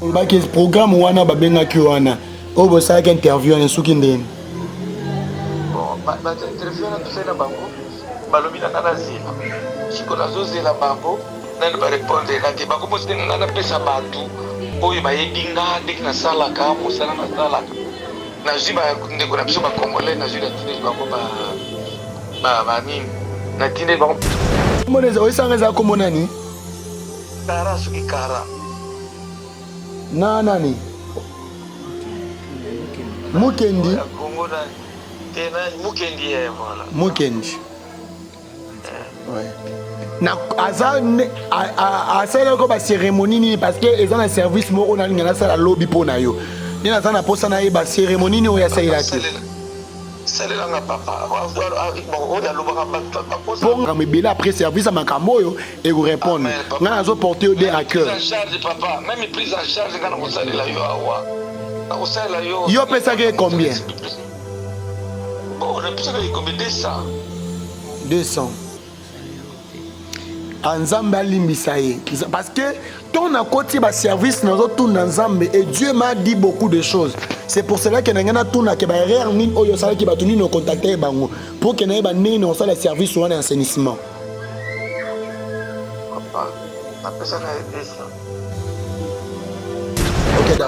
Le programme wana babenga kiwana obo ça interview en suki ndeni bon ba interview na tufela bango balobi na nazila sikola zozela bango nani ba répondre na ke bango mosite ngana pesa bantu oyo bayebi nga ndeki na sala ka mosala na sala na jiba ndeko na biso ba congolais na jura tine bango ba nini na tine bango moneza oyisanga za komona ni kara suki kara na nani Mukendi Mukendi voilà Mukendi ouais na asala ko ba cérémonie ni parce que ils ont un service moko na ngana sala lobby pona yo ni na sana posa na ba cérémonie ni o ya saila te salela nga papa bon on a lobaka pour me bela après service à makambo yo et vous répondre ngana zo porter au à cœur papa même prise en charge ngana ko salela yo awa yo pesa que combien bon on a pesa que combien 200 Nzambe alimbisa ye parce que ton a côté ba service dans tout Nzambe et Dieu m'a dit beaucoup de choses. C'est pour cela que nangana tuna ke ba erreur ni oyo sala ki ba tuni no contacter bango pour que na ba ni no sala service ou en assainissement. Papa, na pesa na 200. OK,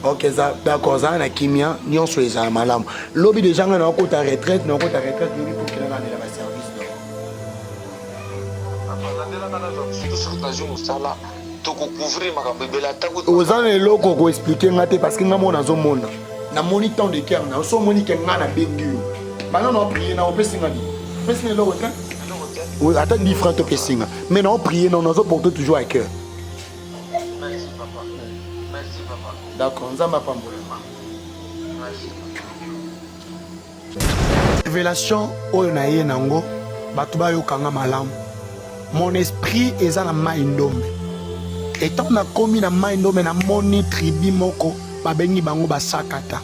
OK, d'accord, ça na kimia ni on so les malamu. Lobby de gens na ko ta retraite, na ko ta retraite ni pour que na ba service. Ozan eloko ko expliquer ngate parce que ngamo nazo mona na moni temps de cœur na so moni ke ngana bengi bana na prier na opesinga ni pesinga lo weka oui attends différent to pesinga mais na prier na nazo porter toujours à cœur. Merci papa, merci papa. D'accord, nzamba pambola. Merci. Révélation oyo na ye nango batu ba yo kanga malamu. Mon esprit est dans la maïndome. Et tant na komi na maïndome na moni tribu moko babengi bango basakata.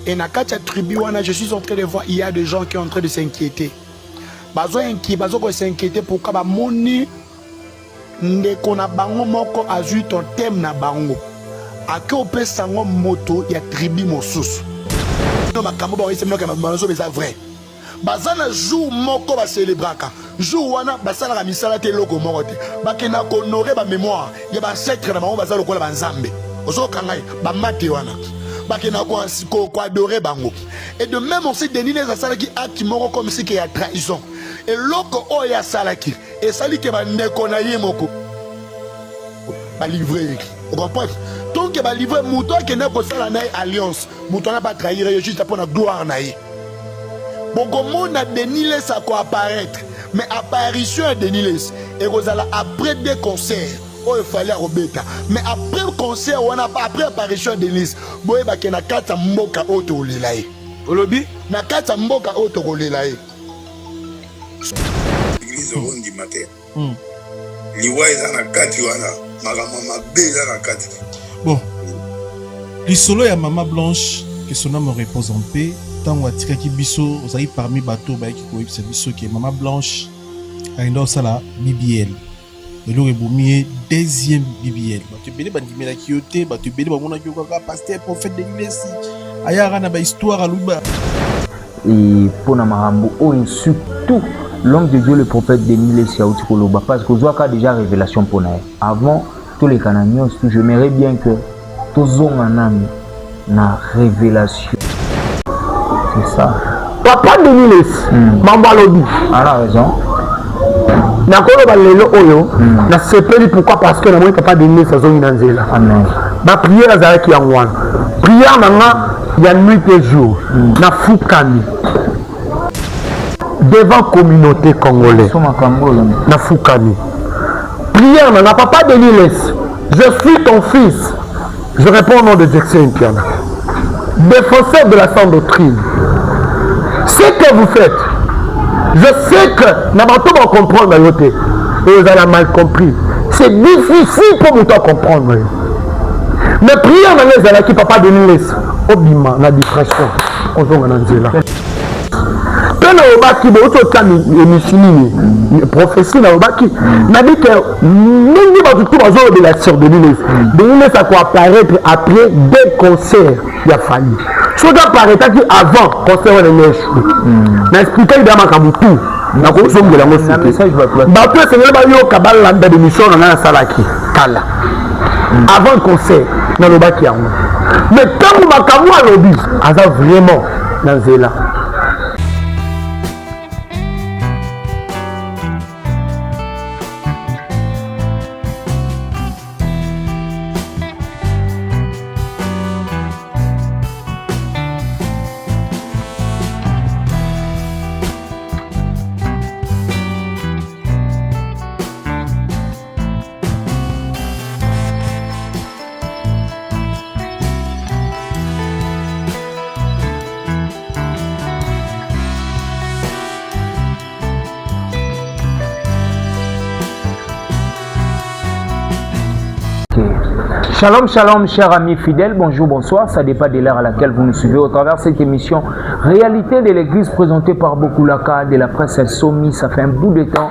Et na katia tribu wana je suis en train de voir il y a des gens qui sont en train de s'inquiéter. Bazo ko s'inquiéter pourquoi ba moni ndeko na bango moko azui ton thème na bango. Ake opesa ngo moto ya tribu mosusu. No makambo ba ese mnoka mazo beza vrai. Bazana jour moko ba célébraka. Jour wana basala la misala te loko moko te. Bakena ko honorer ba mémoire. Ya ba ancêtre na bango bazalo kola banzambe. Ozo kangai ba mate wana. Bakena ko adorer bango. Et de même aussi Denis les asalaki acte moko comme si qu'il y a trahison. Et loko o ya salaki. Et sali ke ba ndeko na ye moko. Ba livrer. Vous comprenez? Donc ba livrer muto ke na ko sala na alliance. Muto na pas trahir juste pour la gloire na ye. Bon, a Denis les a quoi apparaître, mais apparition de Denis les et Rosala après des concerts, oh il fallait Robeta, mais après le concert on a pas après apparition de Denis, boy ba ke na kata mboka auto lilae. Olobi na kata mboka auto lilae. Église ondi matin. Liwa eza na kati wana, makambo mabe eza na kati. Bon. Lisolo ya Mama Blanche, que son âme repose en paix. Tant atika ki biso ozali parmi bateau ba ki ko yebisa biso ke Mama Blanche ainda sala BBL elo ebomi deuxième BBL bato bele bandimela ki yote bato bele bamona ki kaka pasteur prophète de l'Église ayara na ba histoire aluba et pour na marambo o surtout l'homme de Dieu le prophète de l'Église ya utikoloba parce que ozwaka déjà révélation pour nae avant tous les cananiens j'aimerais bien que tozonga nami na révélation. C'est ça. Papa de Niles, Mamba Lodi. Elle a raison. Nakolo balelo oyo, na sepeli pourquoi parce que na moi papa de Niles azongi na nzela. Amen. Ma prière azalaki yango. Prière nanga ya nuit et jour. Na fukami. Devant communauté congolaise. Na fukami. Prière nanga papa de Niles. Je suis ton fils. Je réponds au nom de Jackson Piana. Défenseur de la sainte doctrine. Ce que vous faites, je sais que Nabato va comprendre la et vous avez mal compris. C'est difficile pour vous comprendre. Mais prière dans les années qui papa de nous laisse. Obima, la dépression. On va dans peine au baki, bon, autant que prophétie au baki. N'a dit que nous tout de la sœur de Nilès. De Nilès, ça peut apparaître après des concerts. Il a fallu. Ce qui apparaît avant concert, on est échoué. Mais expliquer dans ma kaboutou. Na ko so ngela mo site message ba to se ngela ba yo kabala landa de mission na salaki kala avant le concert na lo baki yango mais tant makamu alobi aza vraiment na zela. Shalom, shalom, chers amis fidèles, bonjour, bonsoir, ça dépend de l'heure à laquelle vous nous suivez au travers de cette émission Réalité de l'Église présentée par Bokulaka de la presse Somi. Ça fait un bout de temps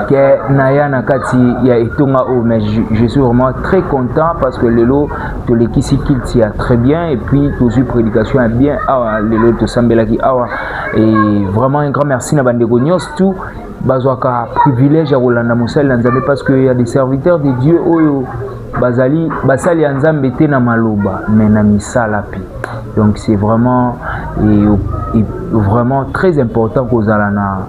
que Naya Nakati ya Etonga O, mais je suis vraiment très content parce que Lelo de l'équipe qui tient très bien et puis tous prédication est bien, Lelo de Sambelaki Awa et vraiment un grand merci na bandeko nyos tout. Bazwaka privilège à Rolanda Moussel Nzambe parce qu'il y a des serviteurs de Dieu Oyo Bazali Basali Nzambe te na maloba mais na misala pi. Donc c'est vraiment et vraiment très important qu'aux alana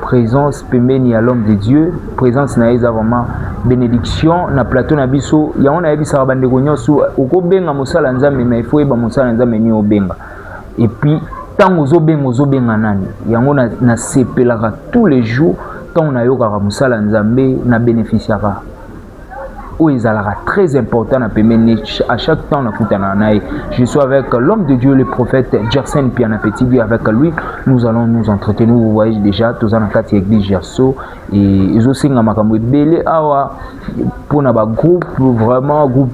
présence pembeni à l'homme de Dieu, présence na eza vraiment bénédiction na plateau na biso ya on a bisa bandeko nyoso okobenga Moussala Nzambe mais il faut eba Moussala Nzambe ni obenga. Et puis tant aux obenga nani yango na sepelaka tous les jours tant on a yokaka Moussala Nzambe na bénéficiara où ils allaient très important à chaque temps je suis avec l'homme de Dieu le prophète Gersen Piana Petit avec lui nous allons nous entretenir. Vous voyez déjà tous en quatre église Gerso et ils aussi ngamakamwe belé awa pour na ba groupe vraiment groupe.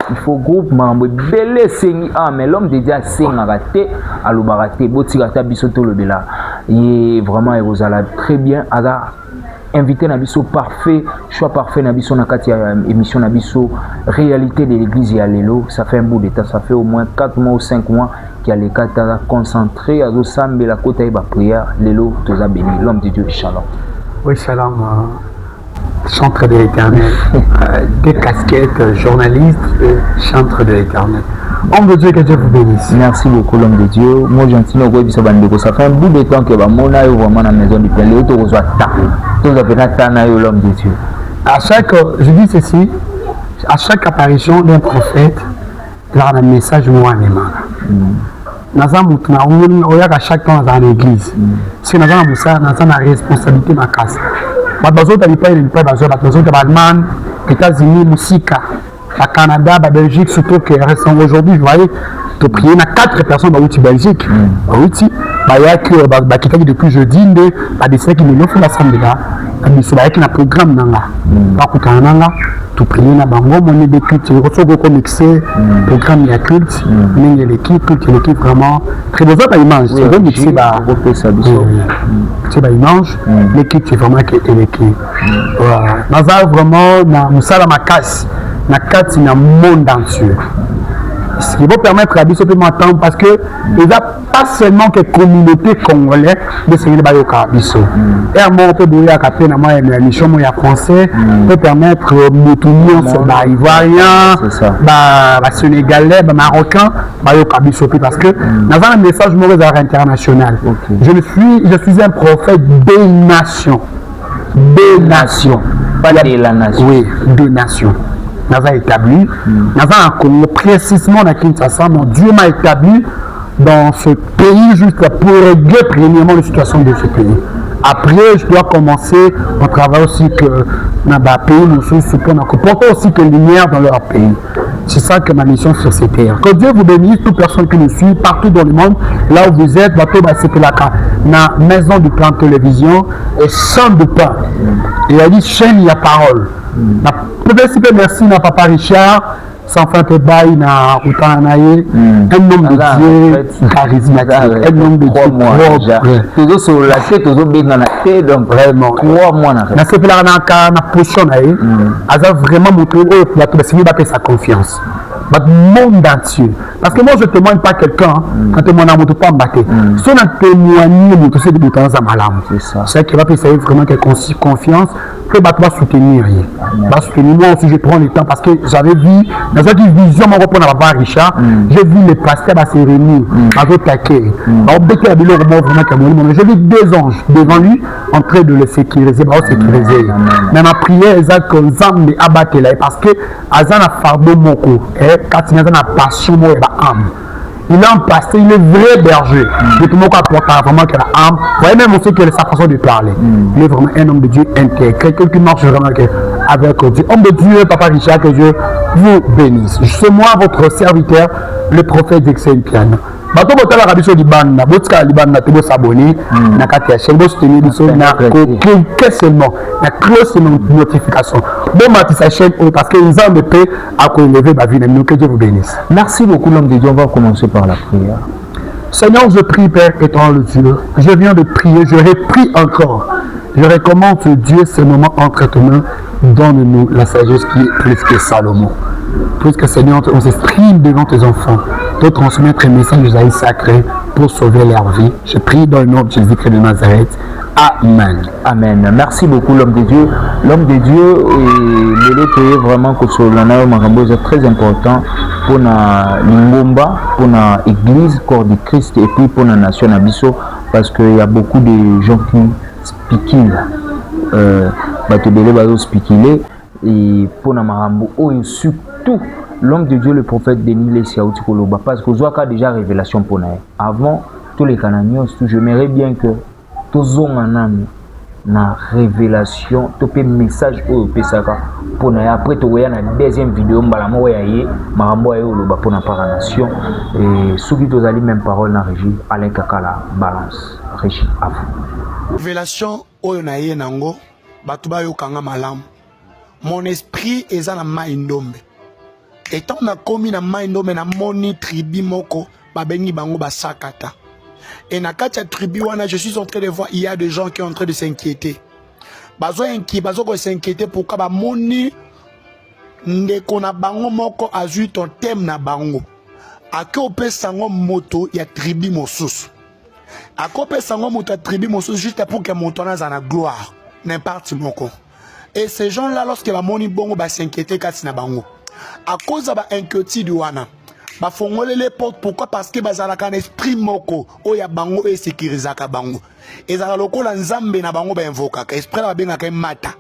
Il faut groupe mambo belé sengi mais l'homme de Dieu senga raté alobaraté botikata bisoto lobela et vraiment il vous allez très bien aga invité Nabiso parfait, choix parfait Nabiso Nakati émission Nabiso réalité de l'église et à l'élo. Ça fait un bout de temps, ça fait au moins 4 mois ou 5 mois qu'il y a les 4 concentrés à Zosambe la côte à prière, l'élo, tous béni, l'homme de Dieu, shalom. Oui, shalom, chantre de l'éternel, des casquettes, journaliste, chantre de l'éternel. Homme de Dieu, que Dieu vous bénisse. Merci beaucoup, l'homme de Dieu. Moi, gentil, ça fait un bout de temps que mon aïe vraiment dans la maison du Père. L'homme de Dieu. Je dis ceci, à chaque apparition d'un prophète, il y a un message moi à chaque temps dans l'église. Si nous avons une responsabilité dans la casse. États-Unis, Moussika, à Canada, à Belgique, surtout que aujourd'hui, vous voyez, tu prier na 4 personnes dans la Belgique. Il y a que depuis jeudi, des séries qui me font l'assemblée là. Il y a un programme tu prier na bango, mon des cultes, il mixé, programme il y a culte, mais l'équipe vraiment très besoin d'image. C'est vrai mixé c'est image, l'équipe c'est vraiment l'équipe. Voilà, vraiment na musala makas. Na 4 na monde entier. Ce qui va permettre à Bissot de m'entendre parce que il n'y a pas seulement que communauté congolaise de se faire Bayoka Bissot. Et à mon peu de la mission français peut permettre Moutoumion sur les Ivoiriens, les Sénégalais, les Marocains, Bayoka Bissot parce que dans un message mauvais international. Je suis un prophète des nations. Des nations. Pas de la nation. Oui, des nations. Nous avons établi, nous avons Congo précisément dans Kinshasa, mon Dieu m'a établi dans ce pays juste pour régler premièrement la situation de ce pays. Après, je dois commencer mon travail aussi que dans le pays, nous sommes porter aussi que lumière dans leur pays. C'est ça que ma mission sur cette terre. Que Dieu vous bénisse, toute personne qui nous suit, partout dans le monde, là où vous êtes, c'était la maison du plan de télévision et champ de pain. Et il a dit chaîne, il y a parole. Peut-être merci à Papa Richard, sans fin de bail na Utanaye, un homme de Dieu charismatique, un homme de Dieu propre. Toujours sur la tête, toujours bien dans la tête, donc vraiment. 3 mois. Na ce plan na position na ye, aza vraiment montré au plateau de signer sa confiance. Le monde entier. Parce que moi je ne témoigne pas quelqu'un quand tu témoignes à mon pas mbaké. Si on a témoigné mon dossier de temps à malam, c'est qu'il va essayer vraiment qu'il ait confiance que tu vas soutenir. Va soutenir. Moi aussi je prends le temps parce que j'avais vu dans une vision mon rapport à Papa Richard, j'ai vu les pasteurs à se réunir, à taquer. J'ai vu 2 anges devant lui en train de le sécuriser, sécuriser. Mais ma prière est que Nzambe abattre là parce que Azana fardeau moko quand il y a une passion, il est un pasteur, il est vrai berger. Il est vraiment que la âme. Vous voyez même aussi que sa façon de parler. Il est vraiment un homme de Dieu intègre. Quelqu'un qui marche vraiment avec Dieu. Homme de Dieu, Papa Richard, que Dieu vous bénisse. C'est moi, votre serviteur, le prophète Dixon Piano. Bato botala kabiso libanda botika libanda te s'abonner na kati ya chaîne bo soutenir biso na que seulement na close notification bon matisa chaîne parce que Nzambe peut à ko lever ba vie na que Dieu vous bénisse. Merci beaucoup l'homme de Dieu. On va commencer par la prière. Seigneur, je prie Père étant le Dieu. Je viens de prier, je prie encore. Je recommande Dieu ce moment entre tes mains. Donne-nous la sagesse qui est plus que Salomon. Puisque Seigneur, on s'exprime devant tes enfants de transmettre un message d'Isaïe sacré pour sauver leur vie. Je prie dans le nom de Jésus-Christ de Nazareth. Amen. Amen. Merci beaucoup l'homme de Dieu. L'homme de Dieu est vraiment que sur l'année Marambo est très important pour la Lingomba, pour l'église, corps du Christ et puis pour la nation Abisso parce qu'il y a beaucoup de gens qui spéculent. Et pour la Marambo, surtout l'homme de Dieu, le prophète Denis Lesiaouti Koloba, parce que Zoaka a déjà révélation pour nous. Avant, tous les Canadiens, j'aimerais bien que tous na révélation, tout message au Pesaka pour nous. Après, tu vois la deuxième vidéo, Marambo pour la paranation. Et ceux qui ont les mêmes paroles dans la régie, Alain Kakala, balance. Régie, à vous. Révélation, Oyonaye Nango, Batuba Yokanga Malam. Mon esprit est dans la maïndombe. Et tant na commis na maïndombe na moni tribu moko, babengi bango basakata. Et na katia tribu wana, je suis en train de voir, il y a des gens qui sont en train de s'inquiéter. Bazo s'inquiéter pourquoi ba moni ndeko na bango moko azui ton thème na bango. Ake ope sango moto ya tribu mosusu. Ake ope sango moto ya tribu mosusu juste pour que mon tonne na gloire. N'importe moko. Et ces gens-là, lorsque la moni bongo va s'inquiéter quand na bango. À cause de l'inquiétude wana, ba fongole les portes. Pourquoi? Parce que bazalaka un esprit moko oya bango et sécurisaka bango. Et za loko la nzambe na bango ba invokaka. Esprit la benga ka mata.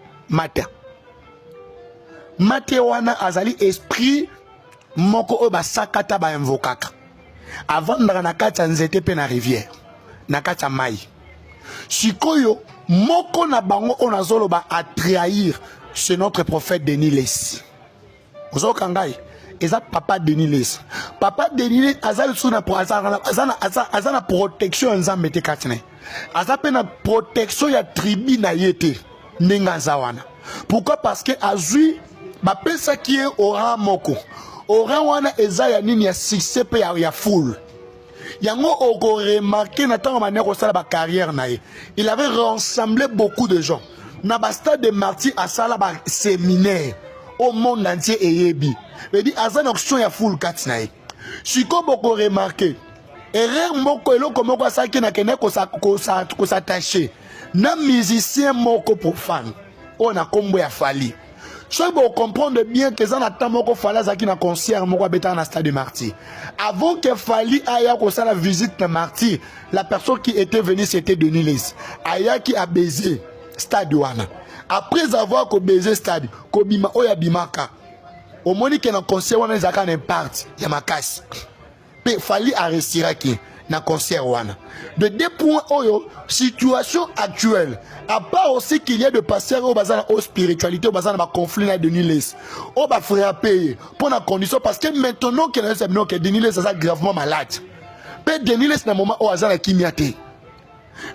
Mate wana azali esprit moko o ba sakata ba invokaka. Avant na kati nzete pe na rivière. Na kati mai. Sikoyo moko na bango on a zolo ba à trahir c'est notre prophète Denis Lessi. Ozo kangai eza papa Denis Lessi. Papa Denis Lessi azali suna pour azana protection nzambe te katine. Azape na protection ya tribu na yete ninga zawana. Pourquoi? Parce que azui ba pesa qui est ora moko. Ora wana eza ya nini ya succès pe ya full. Yango oko remarqué n'attend manière au sala ba carrière nae. Il avait rassemblé beaucoup de gens. Na ba stade de martyrs à sala ba séminaire au monde entier et yebi. Mais dit azan action ya full kat nae. Siko boko remarqué. Erreur moko eloko moko saki na kene ko s'attacher. Na musicien moko profane. On a combo ya fali. Soyez pour comprendre bien que ça n'a pas fallu zaki na concert moko beta na stade de martyr. Avant que Fali aya ko la visite na martyr, la personne qui était venue c'était Denis Lessi. Aya qui a baisé stade wana. Après avoir ko baisé stade, ko bima oya bimaka. Au moni que na concert wana zaka na part ya makasi. Pe Fali a restera ki na concert wana. De 2 points oyo situation actuelle. À part aussi qu'il y a de pasteurs au bazar au spiritualité au bazar na conflit na Denis Lessi. Au ba frère payer pour la condition parce que maintenant que Denis Lessi est gravement malade. Pe Denis Lessi na moment au azana kimiate.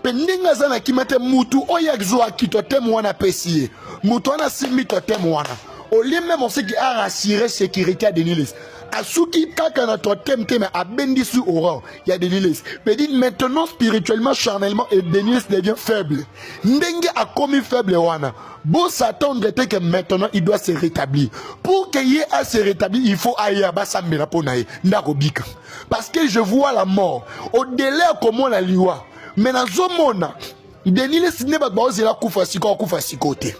Pe ninga zana kimate mutu oya exo akito temu wana pesier. Mutu wana simi to temu wana. au lieu même on sait qu'il a rassuré sécurité à Denis. Asuki kaka na totem teme a bendi sur aurore, il y a Denis. Mais dit maintenant spirituellement, charnellement et Denis devient faible. Ndenge a commis faible wana. Bon s'attendre que maintenant il doit se rétablir. Pour qu'il y ait à se rétablir, il faut ailleurs basamela ponae ndarobika. Parce que je vois la mort au-delà comment la liwa. Mais dans ce monde, Denis n'est pas la kufa sikote.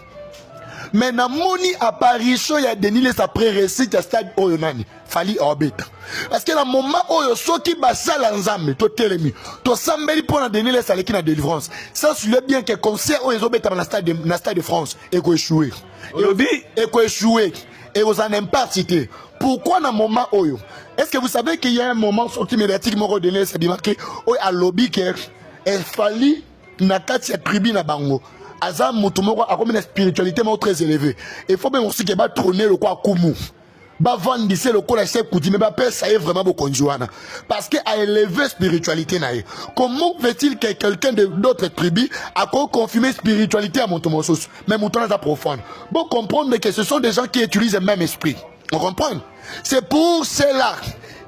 Mais na moni apparition ya Denis après récit à stade oyonani fali obeta parce que na moment oyo soki basala nzambe to telemi to sambeli pona Denis aleki na délivrance ça sur le bien que concert oyo ezobeta na stade de France et ko échouer et vous en impartité pourquoi na moment oyo est-ce que vous savez qu'il y a un moment sorti médiatique moko Denis a démarqué oyo a lobby que il fallait na kati ya tribu na bango Aza mutumoko a comme une spiritualité très élevée. Il faut même aussi qu'il va trôner le quoi kumu. Ba vandise le quoi la chef koudi mais ba père ça est vraiment beaucoup conjuana parce que a élevé spiritualité nae. Comment fait-il que quelqu'un d'autres tribus a confirmé spiritualité à Montomosos mais Montonas a profane. Bon comprendre que ce sont des gens qui utilisent le même esprit. On comprend? C'est pour cela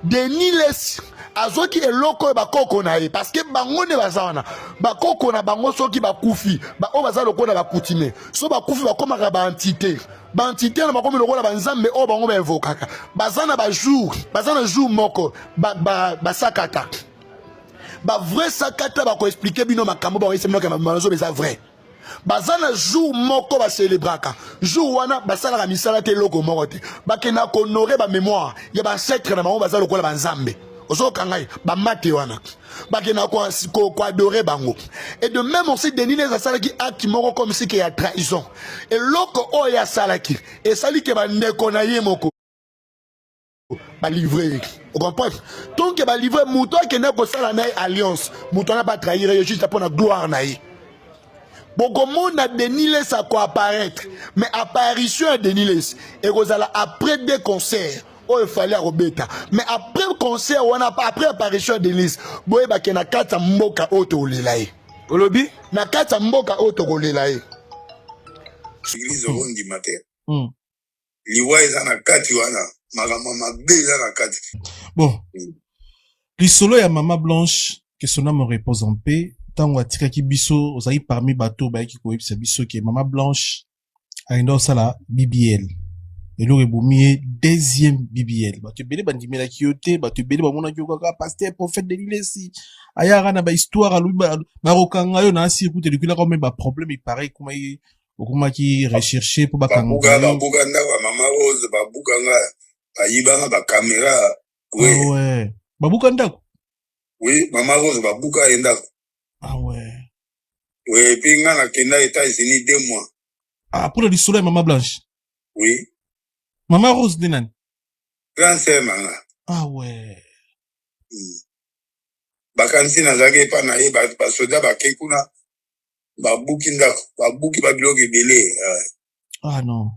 Denis laisse azoki eloko bakoko na ye parce que bango ne bazana bakoko na bango soki bakufi ba o bazalo ko na bakutime so bakufi bakoma ka ba entité na bakomi lokola banzambe o bango ba evokaka bazana ba jour moko ba sakata ba vrai sakata ba ko expliquer bino makambo ba ese mnoka mazo beza vrai bazana jour moko ba célébraka jour wana basala ka misala te loko moko te bakena ko honorer ba mémoire ya ba ancêtre na bango bazalo ko la banzambe ozo kangai ba mate wana bakena ko adorer bango et de même aussi Denis asalaki acte moko comme si qu'il y a trahison et loko o ya salaki et sali ke ba ndeko na ye moko ba livrer on comprend donc ba livrer muto ke na ko sala na alliance muto na pas trahir juste pour la gloire na ye. Beaucoup na Denis ça quoi apparaître mais apparition à Denis et Rosala après des concerts oh il fallait robeta mais après le concert on a pas après apparition à Denis boye ba ke na kata mboka auto lelaye olobi na kata mboka auto lelaye église rongi mater liwa eza na kati wana makambo mabe eza na kati bon lisolo ya mama Blanche que son âme repose en paix. Tango atikaki biso ozali parmi bato bayaki koyebisa biso ke mama Blanche alinda osala BBL eloko ebomi deuxième BBL bato ebele bandimelaki yo te bato ebele bamonaki yo kaka pasteur prophète Denis Lesi ayaka na bahistoire alobi bakokanga yo na asi ekute likulaka ome baproblème epareil okomaki recherche mpo bakanga yo babuka ndako ya mama Rose babukanga bayibanga bakamera ouais babuka ndako oui mama Rose babuka ye ndako. Ah ouais. Oui, puis on a kenda États-Unis 2 mois. Ah, pour le soleil, maman Blanche. Oui. Maman Rose Denan. Grand sœur manga. Ah ouais. Bakansi na zake pa na ye ba soda ba kekuna ba buki ndako, ba buki ba biloke belé. Ah non.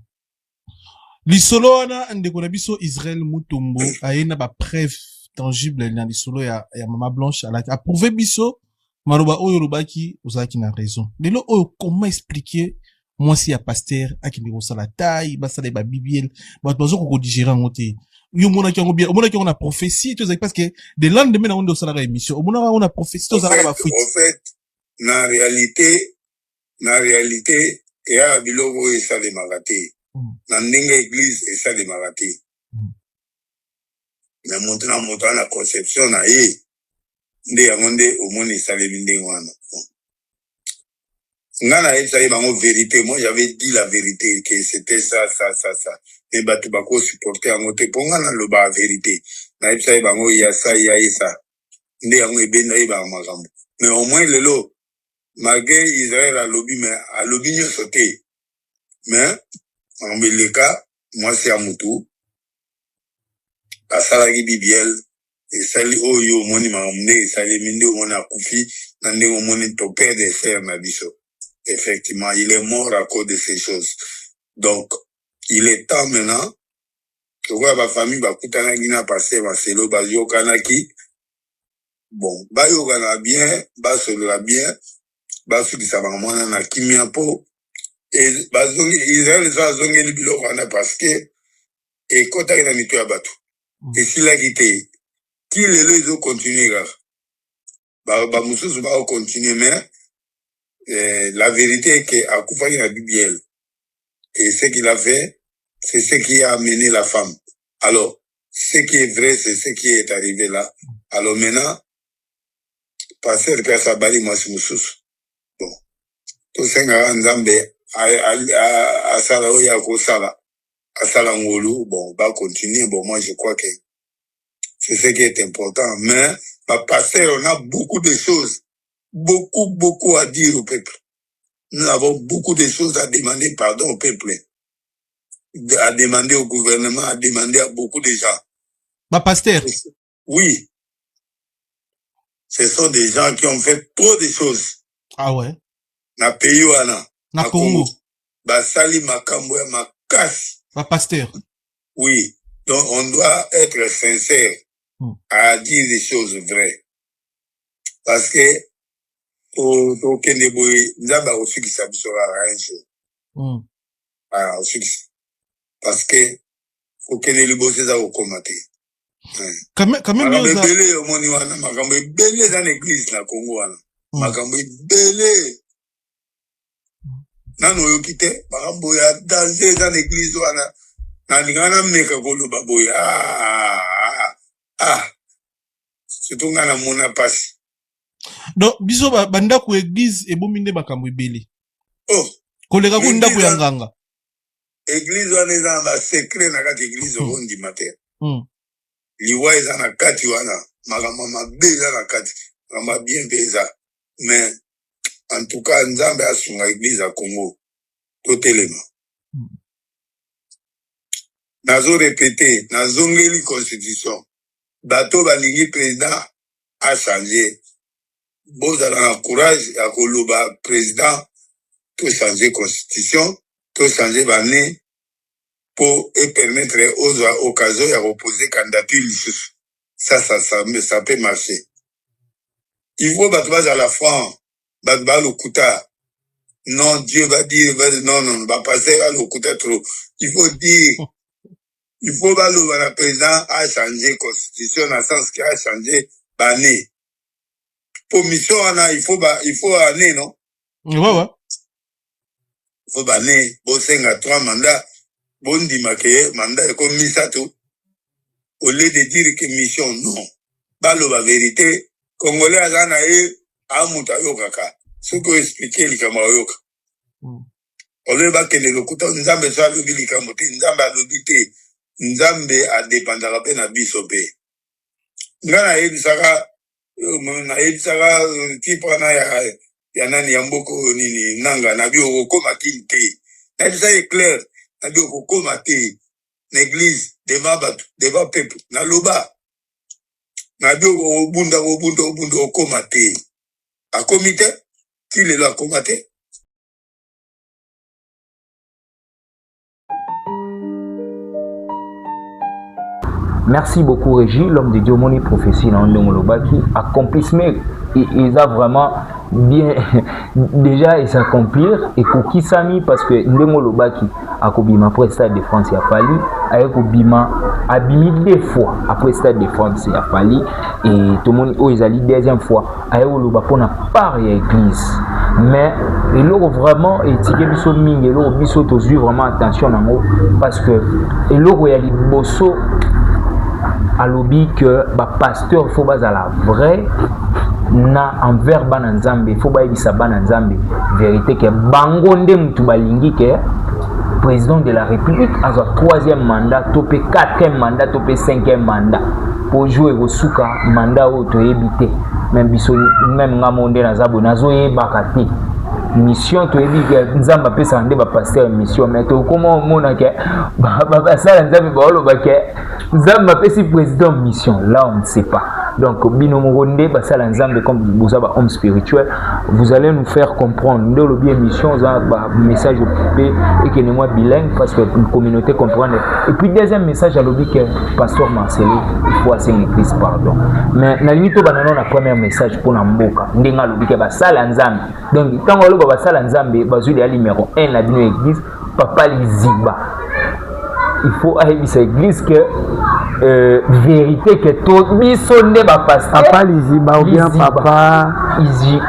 Lisolo wana ndeko na biso Israël Mutombo ayena ba preuve tangible na lisolo ya maman Blanche a prouvé biso Maroba oyo lobaki ozaki na raison. Lelo oyo comment expliquer moi si ya pasteur akindi ko sala taille basala ba bibliel ba tozo ko digérer ngote. Yo mona ki ngo bien, mona ki on a prophétie tu sais parce que de lendemain na on sala émission. O mona on a prophétie to sala ba fuite. En fait, na réalité ya biloko esa de magate. Na ndenge église esa de magate. Mais montre na conception na ye. Nde yango nde omoni esalemi ndenge wana nga na yebisa ye bango vérité moi j'avais dit la vérité que c'était ça mais bato bako supporter yango te mpo nga naloba la vérité na yebisa ye bango ya ça ya ye ça nde yango ebenda yebaka makambo mais au moins lelo malgré Israël alobi mais alobi nyonso te mais makambo eleka mwasi ya mutu asalaki BBL esali oyo moni makambo esali minde omoni akufi na ndenge omoni ton père de frère na biso effectivement il est mort à cause de ces choses donc il est temps maintenant que ba famille bakutanaki na passer baselo bayokanaki bon bayokana bien basolola bien basukisa bango mwana na kimia mpo Israël eza zongeli biloko wana parce que ekotaki na mito ya bato esilaki te ti lelo ezocontinue kaka bamosusu baocontinue mais la vérité est que akufaki na bibiel et ce qu'il a fait c'est ce qui a amené la femme. Alors ce qui est vrai c'est ce qui est arrivé là. Alors maintenant passer le père Sabali mwasi mosusu bon tosengaka nzambe asala oyo akosala asala ngolu bon va continuer. Bon moi je crois que c'est ce qui est important, mais pasteur, on a beaucoup de choses, beaucoup à dire au peuple. Nous avons beaucoup de choses à demander pardon au peuple, à demander au gouvernement, à demander à beaucoup de gens. Pasteur. Oui. Ce sont des gens qui ont fait trop de choses. Ah ouais. Na pays wana. Na Congo. Basali makambo ya makasi. Pasteur. Oui. Donc on doit être sincère à dire des choses vraies. Parce que au Keneboy, nous avons aussi qui s'habille sur la range. Ah, aussi. Parce que au Keneboy, c'est ça au commenter. Quand même, makambo belé au moni wana, makambo belé dans l'église na Congo wana. Makambo belé. Nano yokite, makambo ya danger dans l'église wana. Nalingana meka koloba boy. Surtout ngana mona passe. Donc biso banda ku église ebominde makambo ebele. Oh, koleka ku ndako ya nganga. Église wana eza ba secret na kati église ondi mater. Liwa eza na kati wana, makambo mabe eza na kati, makambo bien beza. Mais en tout cas nzambe asunga église à Congo. Totelema. Nazo répété, nazongeli constitution. Bato balingi président a changé. Bozala na courage ya koloba président to changer constitution, to changer bané pour permettre aux occasions de reposer candidature lisusu. Ça peut marcher. Il faut battre à la fin, battre le kuta. Non, Dieu va dire, non, va passer à le kuta trop. Il faut dire, il faut que le président a changé constitution dans le sens qu'il a changé l'année. Pour mission, il faut année, non? Ouais. Il faut année. Bon, c'est 3 mandats. Bon, dit que mandat est comme Misato. Au lieu de dire que mission, non. La vérité, Congolais a mutayokaka. Ce que expliquer les Kamayoka. Au lieu de que le couteau, nous avons besoin de l'Ikamote, nous avons l'obité. Nzambe a dépendre la peine à bisope. Ngana ebisaka tipana ya nani ya mboko nini nanga na bio okoma kinte. Na ça est clair, na bio okoma te. L'église devant peuple na loba. Na bio obunda okoma te. A comité qui le a comité. Merci beaucoup Régis, l'homme de Dieu, mon prophétie dans Ndongolobaki, accomplissement ils a vraiment bien déjà et s'accomplir et pour qui s'ami parce que Ndongolobaki a kobima après Stade de France a fallu avec kobima abimi 2 fois après Stade de France a fallu et tout le monde ils allé deuxième fois avec Oloba pour na part ya église mais et là vraiment et tiré biso mingi et là biso to suivre vraiment attention nango parce que et là il y a les bosso à lobby que ba pasteur faut bas à la vraie na envers bananzambe faut ba ibisa bananzambe vérité que bangonde mutu balingi que président de la république a son 3e mandat topé 4e mandat topé 5e mandat pour jouer au suka mandat auto éviter même biso même ngamonde na zabo nazo yebakati mission to ebi ke nzamba pesa nde ba pasteur mission mais to comment mona ke ba sala nzambe ba oloba ke nzamba pesi président mission là on ne sait pas Donc bino moronde basala nzambe comme vous avez homme spirituel, vous allez nous faire comprendre de le bien mission message occupé et que moi bilingue parce que une communauté comprendre. Et puis deuxième message à l'objet que pasteur Marcelo il faut assigner Christ pardon. Mais na limite banana na premier message pour na mboka ndenga l'objet que basala nzambe. Donc tant que basala nzambe bazui de numéro 1 la bino église papa liziba. Il faut aller à l'église que vérité que tout bisonné ba pasteur papa liziba ou bien papa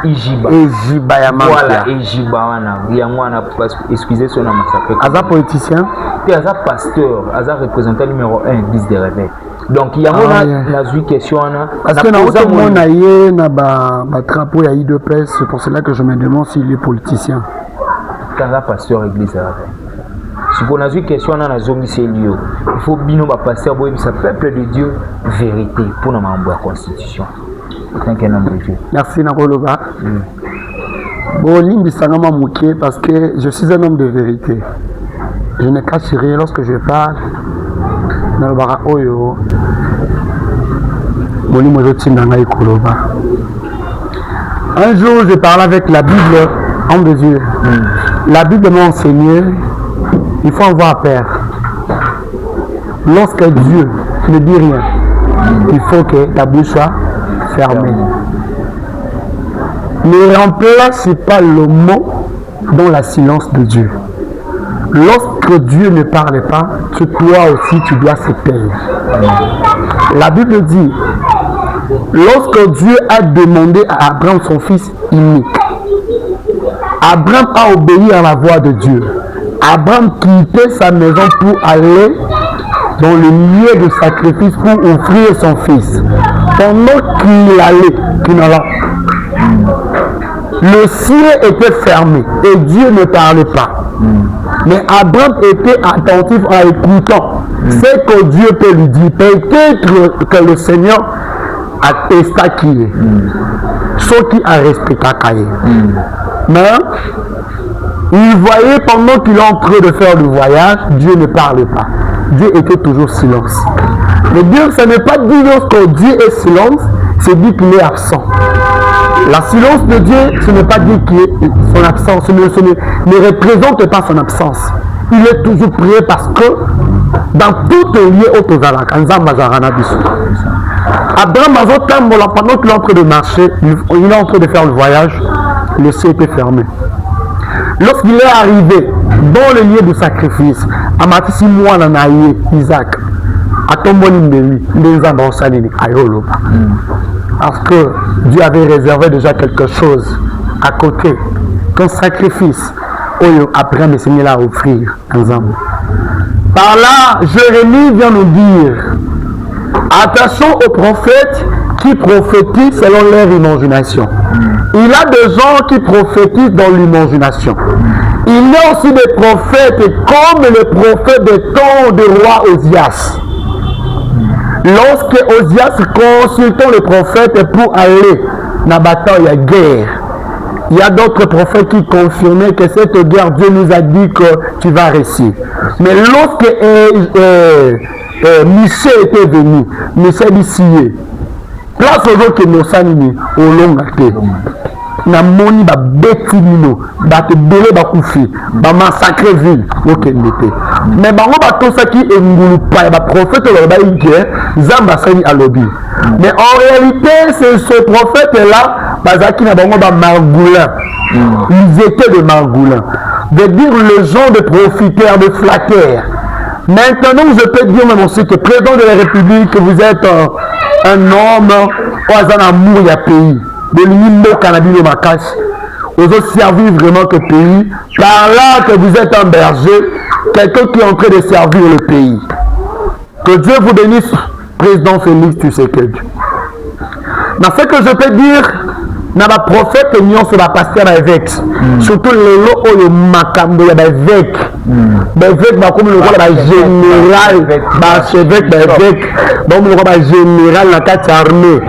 ijiba ejiba ya mama voilà ejiba wana ya mwana excusez son nom massacre aza politicien et aza pasteur aza représentant numéro 1 église de réveil donc il y a na zui question na parce que na autre monde na ye na ba drapeau ya IDPS, c'est pour cela que je me demande s'il est politicien aza pasteur église de réveil. Si on a une question dans la zone, il faut bien passer à peuple de Dieu vérité pour nous la constitution. Merci Nakoloba. Bon, limbisangama mouké parce que je suis un homme de vérité. Je ne cache rien lorsque je parle. Dans le bara oyo. Un jour, je parlais avec la Bible, homme de Dieu. La Bible m'a enseigné. Il faut avoir peur. Lorsque Dieu ne dit rien, il faut que ta bouche soit fermée. Ne remplace pas le mot dans la silence de Dieu. Lorsque Dieu ne parle pas, toi aussi tu dois se taire. La Bible dit, lorsque Dieu a demandé à Abraham son fils unique, Abraham a obéi à la voix de Dieu. Abraham quittait sa maison pour aller dans le lieu de sacrifice pour offrir son fils. Pendant qu'il allait, le ciel était fermé et Dieu ne parlait pas. Mais Abraham était attentif en écoutant ce que Dieu peut lui dire. Peut-être que le Seigneur attesta qui est. Ce qui a respecté Kaye. Mais il voyait pendant qu'il est en train de faire le voyage, Dieu ne parlait pas. Dieu était toujours silence. Mais Dieu, ce n'est pas dire lorsque Dieu est silence, c'est dire qu'il est absent. La silence de Dieu, ce n'est pas dire qu'il est son absence, ne représente pas son absence. Il est toujours prié parce que dans tout lieu au Tozala, Abraham pendant qu'il est en train de marcher, il est en train de faire le voyage, le ciel était fermé. Lorsqu'il est arrivé dans le lieu de sacrifice, à Matisi Mouananaye, Isaac, à Tomboni parce que Dieu avait réservé déjà quelque chose à côté, qu'un sacrifice, après le Seigneur l'a offrir ensemble. Par là, Jérémie vient nous dire, attention aux prophètes qui prophétisent selon leur imagination. Il y a des gens qui prophétisent dans l'imagination. Il y a aussi des prophètes comme les prophètes des temps du roi Osias. Lorsque Osias consultait les prophètes pour aller dans la bataille à guerre, il y a d'autres prophètes qui confirmaient que cette guerre, Dieu nous a dit que tu vas réussir. Mais lorsque Michel était venu, Michel ici, place aux gens qui nous sont au long terme. Na moni ba beti mino ba te belé ba koufi ba massacrer ville okendete mais bango ba to saki engulu pa ba prophète ba inke zamba sani alobi mais en réalité c'est ce prophète là bazaki na bango ba margoulin ils étaient de margoulin de dire le genre de profiteurs de flatteurs. Maintenant je peux dire même aussi que président de la République que vous êtes un homme au amour ya pays de l'immo cannabis macache, vous servir vraiment que pays, par là que vous êtes un berger, quelqu'un qui est en train de servir le pays. Que Dieu vous bénisse, président Félix Tshisekedi. Dans ce que je peux dire, na ba prophète union sur la pasteur évêque, surtout les lots au makambo ya ba évêque, ba évêque ba comme le roi ba général, ba archevêque ba évêque, ba comme le roi ba général la carte armée.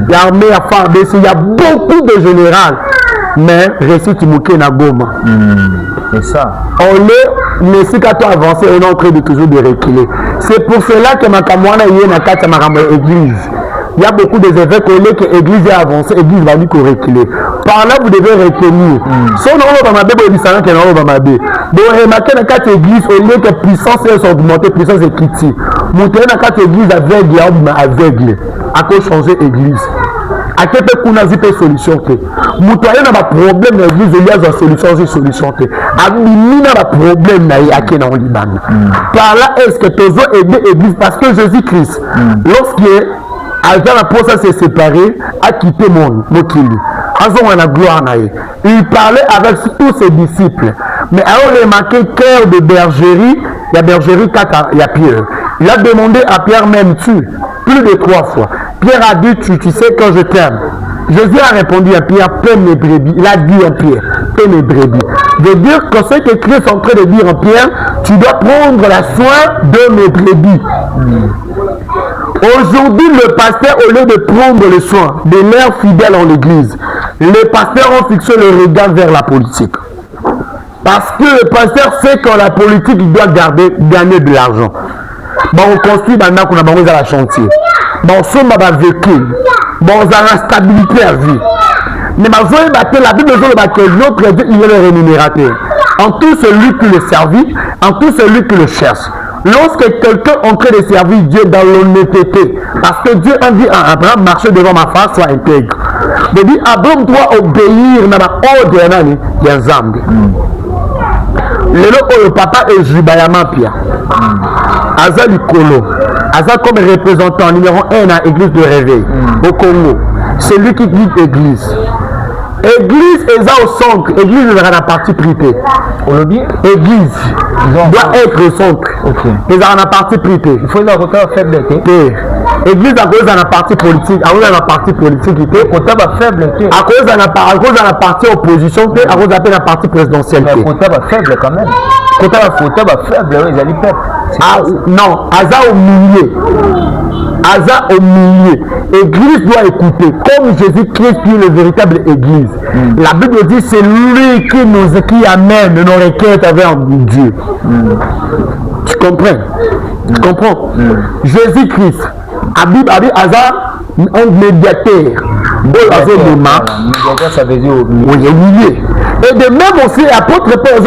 L'armée a fait il y a beaucoup de généraux, mais récit Timouké na Goma. C'est ça. On est mais si quand on avance, on est en train de toujours de reculer. C'est pour cela que ma camoine est na carte makambo église. Il y a beaucoup des évêques qui ont que l'église est avancée, l'église va lui reculer. Par là, vous devez retenir. Si on a dans ma bé, vous savez qu'il y a dans ma bé. Donc, remarquez dans quatre églises, au lieu que puissance est augmentée, puissance est critique. Montez dans quatre églises aveugle. À quoi changer l'église? À quel point on a vu des solutions? Montez dans ma problème de l'église, il y a des solutions. À mini dans ma problème, il y a qui dans le Liban. Par là, est-ce que tu veux aider l'église? Parce que Jésus-Christ, lorsqu'il Alta la poste s'est séparé, a quitté mon Mokili. Il parlait avec tous ses disciples. Mais alors il a marqué cœur de bergerie, il y a bergerie 4, il y a Pierre. Il a demandé à Pierre même tu, plus de 3 fois. Pierre a dit tu sais que je t'aime. Jésus a répondu à Pierre, paie mes brebis. Il a dit à Pierre, paie mes brebis. De dire que ce que Christ est en train de dire à Pierre, tu dois prendre la soin de mes brebis. Aujourd'hui, le pasteur, au lieu de prendre le soin de leurs fidèles en l'église, les pasteurs ont fixé le regard vers la politique. Parce que le pasteur sait qu'en la politique, il doit gagner de l'argent. Bon, on construit maintenant qu'on a besoin de la chantier. Bon, on somme à vécu. Bon, on a la stabilité à vie. Mais la Bible dit que l'autre Dieu, il est le rémunérateur. En tout celui qui le servit, en tout celui qui le cherche. Lorsque quelqu'un est en train de servir Dieu dans l'honnêteté, parce que Dieu a dit à Abraham, marchez devant ma face, sois intègre. Il dit, Abraham doit obéir dans la ordre de Zambie. Le papa est Jubayama Pia. Aza Likolo. Aza comme représentant numéro 1 à l'église de réveil au Congo. C'est lui qui guide l'église. Église est au centre, église est dans la partie privée. Église doit être au centre. C'est dans la partie privée. Il faut la côté faible. Église à cause de la partie politique, à cause de la partie politique, côté faible. À cause de la partie opposition, à cause de la partie présidentielle. Côté faible quand même. Côté faible, ils allaient perdre. Non, Aza au milieu. Aza au milieu. Église doit écouter. Comme Jésus-Christ qui est le véritable église. La Bible dit c'est lui qui amène nos requêtes vers Dieu. Tu comprends? Tu comprends? Jésus-Christ. Abib Aza un médiateur. Médiateur, ça veut dire oui. Et de même aussi, apôtre Paul,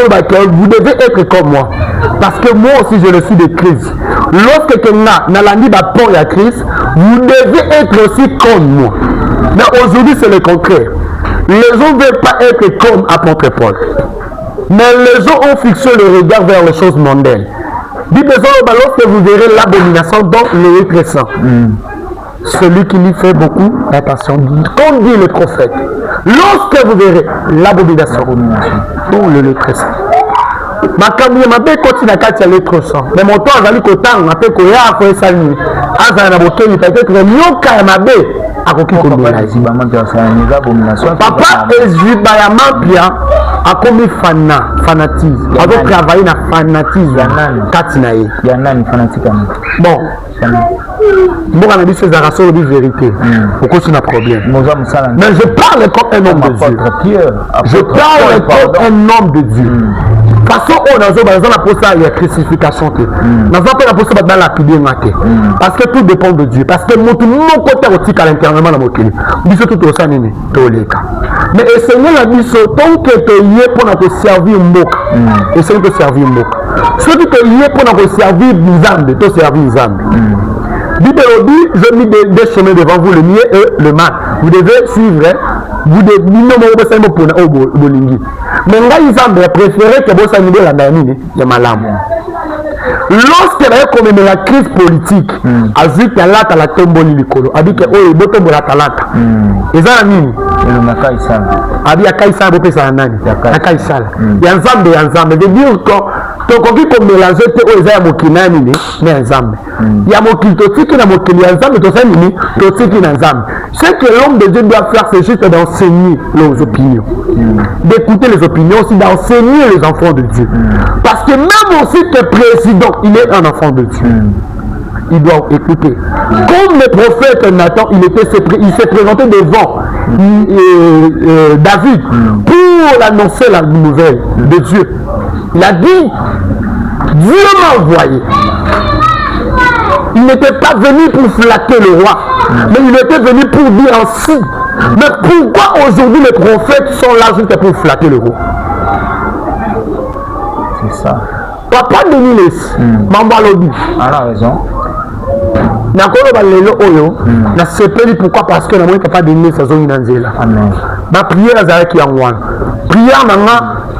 vous devez être comme moi. Parce que moi aussi, je le suis de Christ. Lorsque quelqu'un n'a pas de à Christ, vous devez être aussi comme moi. Mais aujourd'hui, c'est le contraire. Les gens ne veulent pas être comme apôtre Paul. Mais les gens ont fixé le regard vers les choses mondaines. Lorsque vous verrez l'abomination dans le présent, celui qui lui fait beaucoup attention, comme dit le prophète, lorsque vous verrez l'abomination dans le présent. Makambi mabe koti na kati ya lettre 100. Mais mon temps azali kotanga pe ko ya ko esali. Aza na bokeni peut-être nyoka ya mabe akoki ko mbela zibama de sa abomination. Papa eziba ya mapia akomi fanatisme. Ado travailler na fanatisme ya nani kati na ye. Ya nani fanatique. Bon. Bon, on a dit ces arrations de vérité. Pourquoi c'est un problème? Mais je parle comme un homme de Dieu. Je parle comme un homme de Dieu. Façon on a pour ça il y a crucifixion. Nous avons pas pour ça dans la parce que tout dépend de Dieu. Parce que mon côté aussi à l'intérieur dans mon cœur. Biso tout ça nini toleka. Mais le Seigneur a dit tant que tu y es pour nous servir mboka. Et c'est pour servir mboka. Ce qui te y est pour nous servir Nzambe, te servir Nzambe. Bible dit, je mis des chemins devant vous, le mieux et le mal. Vous devez suivre, vous devez mais Nzambe a préféré que vous soyez la dernière, il y a malam. Lorsqu'il y a comme la crise politique, a vu que la tomboli likolo, a dit que oh boto la talata. Et ça nini? Le makai sala. A dit akai sala bope sa nani? Akai sala. Nzambe de dire que tokoki ko mélanger te o eza mokina nini? Mais Nzambe. Ya mokili totiki na mokili Nzambe to sa nini? Totiki na Nzambe. Ce que l'homme de Dieu doit faire, c'est juste d'enseigner les opinions. D'écouter les opinions, aussi d'enseigner les enfants de Dieu. Parce que même aussi que président, il est un enfant de Dieu. Il doit écouter. Comme le prophète Nathan, il s'est présenté devant David pour l'annoncer la nouvelle de Dieu. Il a dit, Dieu m'a envoyé. Il il n'était pas venu pour flatter le roi, mais il était venu pour dire ainsi. Mais pourquoi aujourd'hui les prophètes sont là juste pour flatter le roi? C'est ça. Papa de Niles, Mambo Alobi. Elle a raison. Nakolo balelo oyo, na sepeli pourquoi? Parce que na moi papa de Niles a zoni nanzela. Amen. Ma prière azala ki yangwana. Prière nanga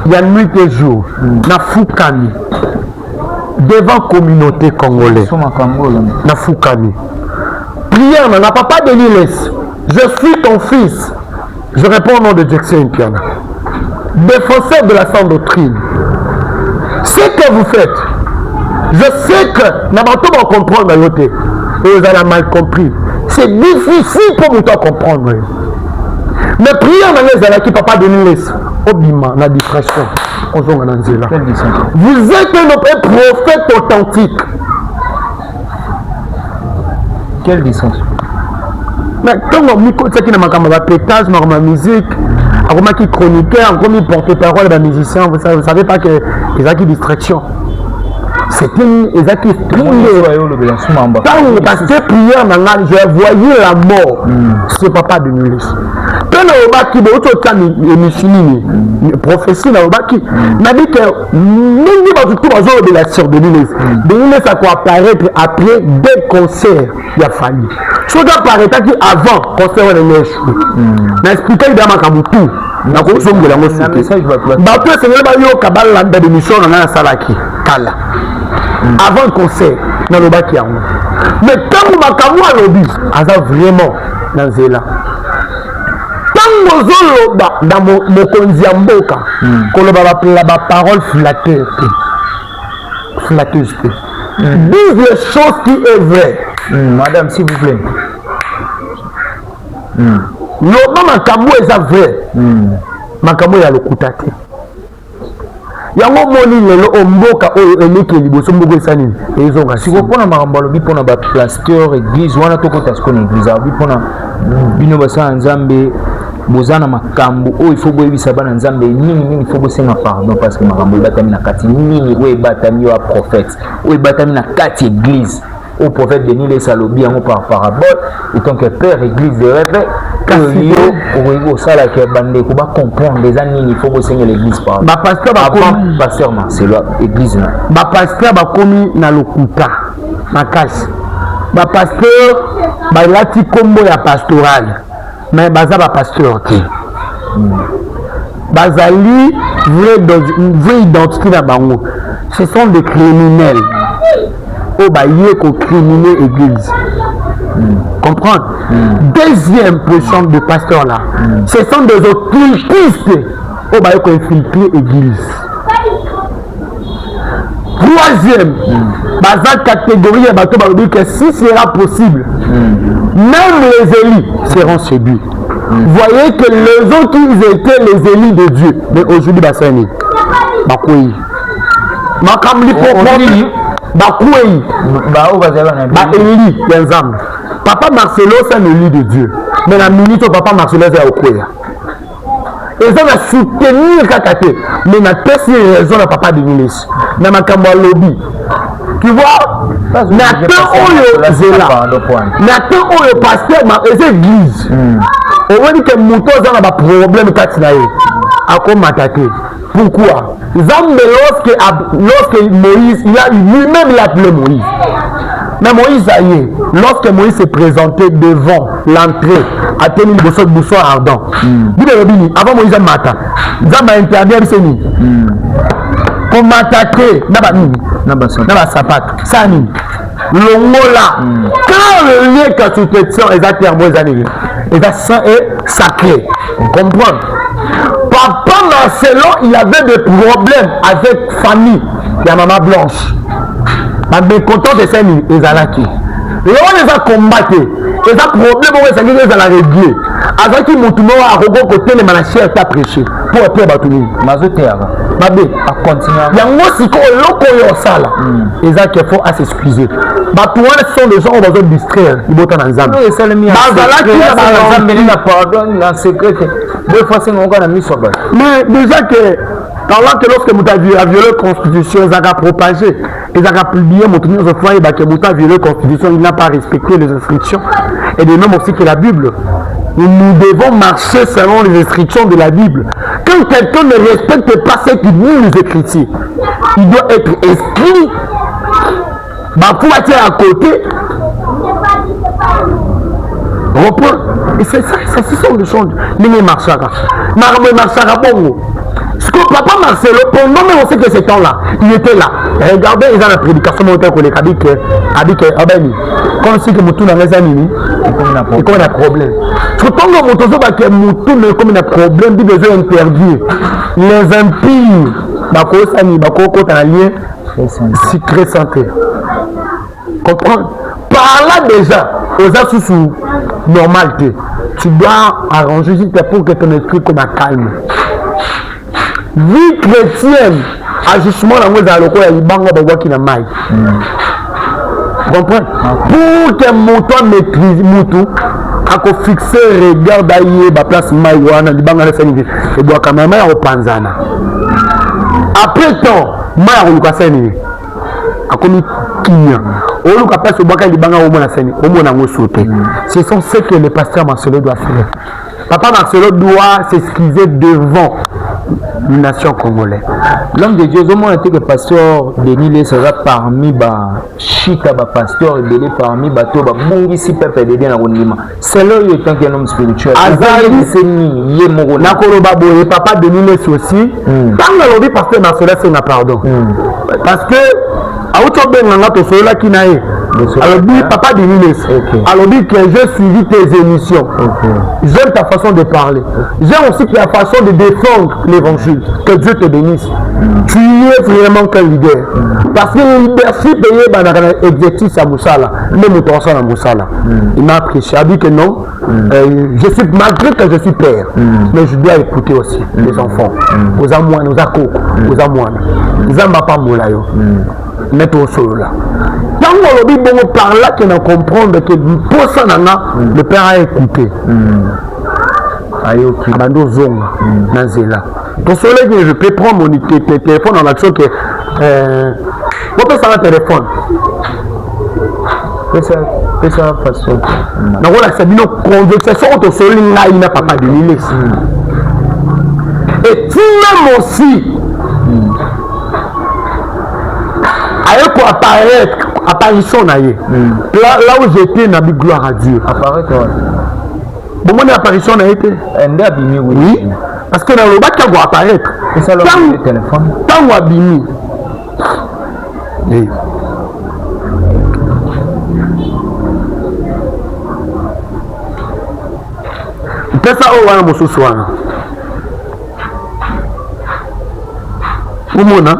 ya nuit et jour. Na fukami. Devant communauté congolaise. Na fukami. Prière nanga papa de Niles. Je suis ton fils. Je réponds au nom de Jackson Piana. Défenseur de la sainte doctrine. Ce que vous faites, je sais que Nabato va comprendre la côté. Et vous avez mal compris. C'est difficile pour vous de comprendre. Mais prière dans les qui papa de nous laisse. Obima, la discrétion. Vous êtes un prophète authentique. Quelle distance? Mais quand on dit que tu as un pétage, ma musique, qui chroniqueur, comme il porte-parole des musiciens, vous ne savez pas que les acquis distraction. C'est une acquis parce que prière, je voyais la mort. C'est papa de Nulis. Quand on a dit prophétie, on a dit que nous avons de la sœur de Nulis. De Nulis, ça peut apparaître après des concerts. Il a fallu. Ce qui apparaît avant concert, on a échoué. On a expliqué que tout. On a consommé la mousse. Après, c'est le cabal de l'émission, on a un salaki. Kala. Avant le concert, dans le bac. Mais quand on a lobby, on a vraiment dans Zéla. Quand on a dans mon konziamboka, qu'on a la parole flatteuse. Flatteuse. Disent les choses qui est vraies. Madame, s'il vous plaît. Loba makambo est vrai. Makambo ya lokutate. Yango moni lelo omboka oyo eleki liboso mboko esani ezonga siko pona makambo lobi pona ba pasteur église wana tokota siko na église abi pona bino basa nzambe bozana makambo oyo il faut boyebisa bana nzambe nini il faut bosenga pardon parce que makambo batami na kati nini oyo batami wa prophète oyo batami na kati église au prophète de Niles Salobi en par parabole autant que père église de rêve que au sala que bande ko ba comprendre les années il faut bossenga l'église par ba pasteur ba komi pasteur Marcelo église na ba pasteur ba komi na lokuta makasi ba pasteur ba lati kombo ya pastoral mais baza ba pasteur te bazali vraie identité na bango ce sont des criminels au baillé qu'au criminel église. Comprendre? Deuxième position de pasteur là, ce sont des occultistes au baillé qu'au infiltré église. Troisième, dans la catégorie de bateau, que si sera possible, même les élus seront séduits. Voyez que les autres ils étaient les élus de Dieu, mais aujourd'hui, Bassani, Bakoui, Makamli pour Bakoué, Eli, Benzam. Papa Marcelo, c'est un élu de Dieu. Mais la minute, papa Marcelo, c'est Okoué. Et ça va soutenir Kakate. Mais na test raison de papa de Niles. Na makambo lobby. Tu vois, na te oyo zela. Na te oyo pasteur ma église. On dit que mouton ça na problème katsinaye. Ako matake. Pourquoi? Zambe lorsque Moïse, lui-même il a appelé Moïse. Mais Moïse a eu, lorsque Moïse s'est présenté devant l'entrée, a tenu le bousson ardent. Avant Moïse a matin, Zambe a interdit à Seni. Pour m'attaquer, Naba sapat, Sani, Longola. Quand le lien que tu te tiens, les termes, les saint et sacré. On comprend? Papa Marcelo, il avait des problèmes avec famille. Il y a maman blanche. Ma mécontent de ça, les alaki. Et on les a combattus. Et ça problème, on les a réglés. Avec qui mon a rogo côté les manachiers à prêcher. Pour appeler Batouni. Mazotéa. Babé. À continuer. Il y a un mot si qu'on l'a au sala. Et ça qu'il faut à s'excuser. Batouan sont les gens qui vont distraire. Ils vont en ensemble. Oui, c'est le mien. Mais déjà que Parlant que lorsque vous avez violé la constitution, ils ont propagé, ils ont publié, mon tenir de foi, que vous avez violé la constitution, il n'a pas respecté les instructions. Et de même aussi que la Bible. Nous devons marcher selon les instructions de la Bible. Quand quelqu'un ne respecte pas ce qu'il dit les Écritures, il doit être inscrit. Pour être à côté. Reprends. Et c'est ça, ce sont des choses. Mais Marchara. Bongo. Ce que papa Marcelo, pendant même on sait que ce temps-là, il était là. Regardez, ils ont la prédication montagne qu'on est avec Abani. Comme si que Moutou n'a pas mis, et comme un problème. Surtout que Moutou n'a comme un problème, il besoin d'interdire. Les impies, Bako a un lien secret santé. Comprends? Par là déjà, aux assous normalité, tu dois arranger juste pour que ton esprit comme un calme. Vie chrétienne, ajustement dans les alocaux, il y a des banques qui n'ont pas. Comprends? Pour que Mouton maîtrise Moutou, à fixer regard d'ailleurs, la place Maïwana, du banque de Sénégal, et doit quand même au Panzana. Après temps, Maïwana, il y a Sénégal. A commis Kinya. Au lieu de se boire, il y a des sauté. Ce sont ce que le pasteur Marcelo doit faire. Papa Marcelo doit s'excuser devant une nation congolaise. L'homme de Dieu, au moins, que le pasteur Denis sera parmi les chita, les pasteurs et parmi les bateaux, les si peuple de Dieu. C'est là qu'il est un homme spirituel. Azali, c'est Nakoloba, papa Denis aussi. Tant que le pasteur Marcelo, c'est un pardon. Parce que, à autre chose, là qui n'a eu. Alors dit papa de Niles, alors dit que j'ai suivi tes émissions, j'aime ta façon de parler, j'aime aussi ta façon de défendre l'évangile, que Dieu te bénisse. Tu es vraiment qu'un leader, parce que le leadership est exercice à Moussala, même au tronçon à Moussala. Il m'a apprécié, il a dit que non, je suis, malgré que je suis père, mais je dois écouter aussi les enfants, aux amoines, aux akoko, aux amoines, ils n'ont pas moulayo. Mettre au sol là. Tant qu'on le dit par là qu'on comprendre que pour ça le père a écouté. Ayo qui bando zonga nazela. Ton soleil je peux prendre mon téléphone en action que on peut faire un téléphone. C'est ça façon. Donc voilà c'est une conversation au soleil là il n'a pas de limite. Et tu même aussi pour apparition là où j'étais n'a plus gloire à Dieu. Apparaître bon mon apparition n'a été oui parce que dans le bac va apparaître c'est le téléphone tant ou abimi oui c'est ça au wana mosusu wana umona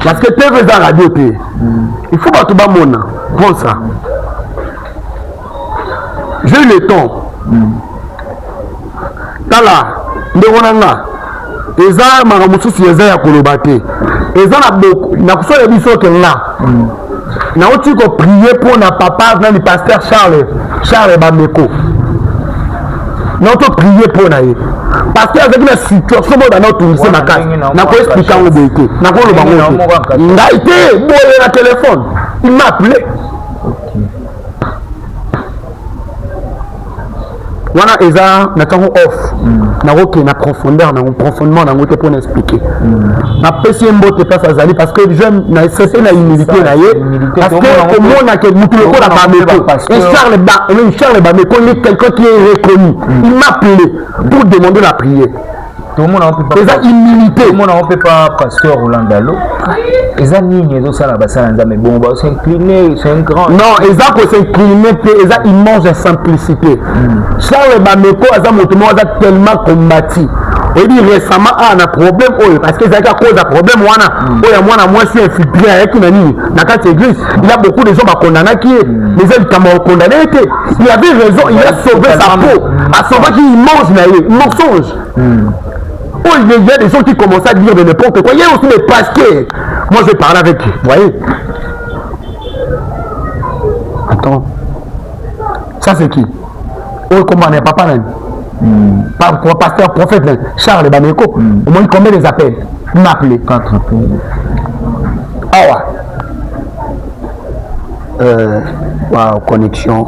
parce que TV za radio te il faut pas tout bas mona prends ça j'ai eu le temps tala ndonanga eza maramususu eza ya koloba te eza na beaucoup na kusoya biso ke nga na oti ko prier pour na papa na le pasteur Charles Bameko notre prier pour naïe parce que avec la situation dans notre lycée na cas na ko expliquer ngo boyete na ko lo bango ngaité boye na téléphone il m'a appelé wana eza na tango off na ko na profondeur na profondément na ngote pour expliquer na pesi mbote place azali parce que j'aime na cessé na humilité na ye parce que comment on a que mutu ko la Bameko et Charles Bameko est quelqu'un qui est reconnu il m'a appelé pour demander la prière. Tout le monde ne peut pas. Humilité. Tout le monde ne peut pas pasteur Rolandalo. Les amis, ils ont ça là-bas, mais bon, on va s'incliner, c'est un grand. Non, ils ont s'incliner, ils mangent en simplicité. Charles Bameko, ils ont tellement combattu. Et dit récemment, on a un problème, parce que c'est à cause d'un problème, moi je suis infiltré avec une amie, dans cette église, il y a beaucoup de gens qui condamnés qui les ont condamnés. Il avait raison, il a sauvé sa peau, à sauver qu'il mange, il mensonge. Il y a des gens qui commencent à dire de n'importe quoi. Il y a aussi des pasteurs. Moi je parle avec eux. Vous voyez? Attends. Ça c'est qui? Oh, comment on est papa là? Pasteur, prophète, Charles Bameko. Au moins combien les appels? m'appeler 4 appels. Wow, connexion.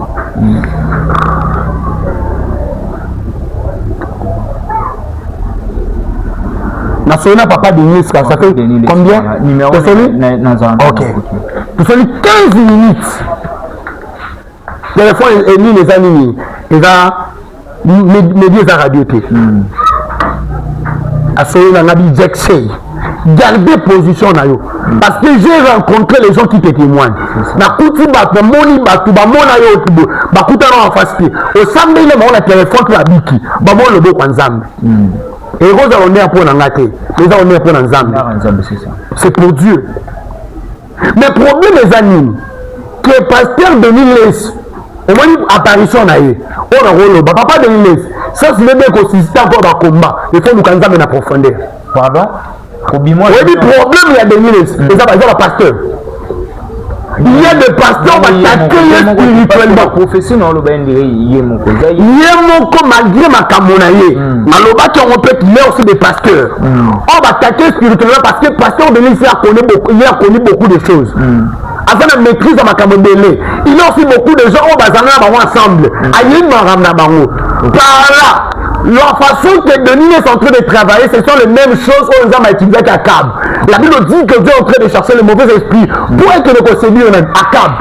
National papa de Nice, ça fait combien? Numéro ok. Tu fais 15 minutes. Téléphone et ni les amis, médias à radio. À ce moment-là, gardez position na yo. Parce que j'ai rencontré les gens qui te témoignent. Na kuti ba moni ba tu ba mona yo tubo ba kuta na face au samedi le mon téléphone la biki ba mon le bo kwa nzambe. Et Rosa on est pour ngate. Les gens on est pour nzambe. C'est pour Dieu. Mais problème les amis que pasteur Denis Les au moins apparition na ye. On a rôle ba papa Denis Les. Ça c'est le mec aussi c'est encore ba combat. Il faut nous nzambe na profondeur. Pardon? Oui, le problème, il y a des ministres. Et ça, le pasteur. Il y a des pasteurs qui t'accueillent spirituellement. Professionnel, il y a malgré ma camonaye. Maloba qui ont peut qu'il y a aussi des pasteurs. On va t'accueillir spirituellement parce que le pasteur de l'Église a connu beaucoup de choses. Avant la maîtrise de ma camonelle, il y a aussi beaucoup de gens qui vont ensemble. Aïe, par là. La façon que Denis est en train de travailler, ce sont les mêmes choses qu'on a utilisées à Akab. La Bible dit que Dieu est en train de chercher le mauvais esprit pour être le séduire même Akab.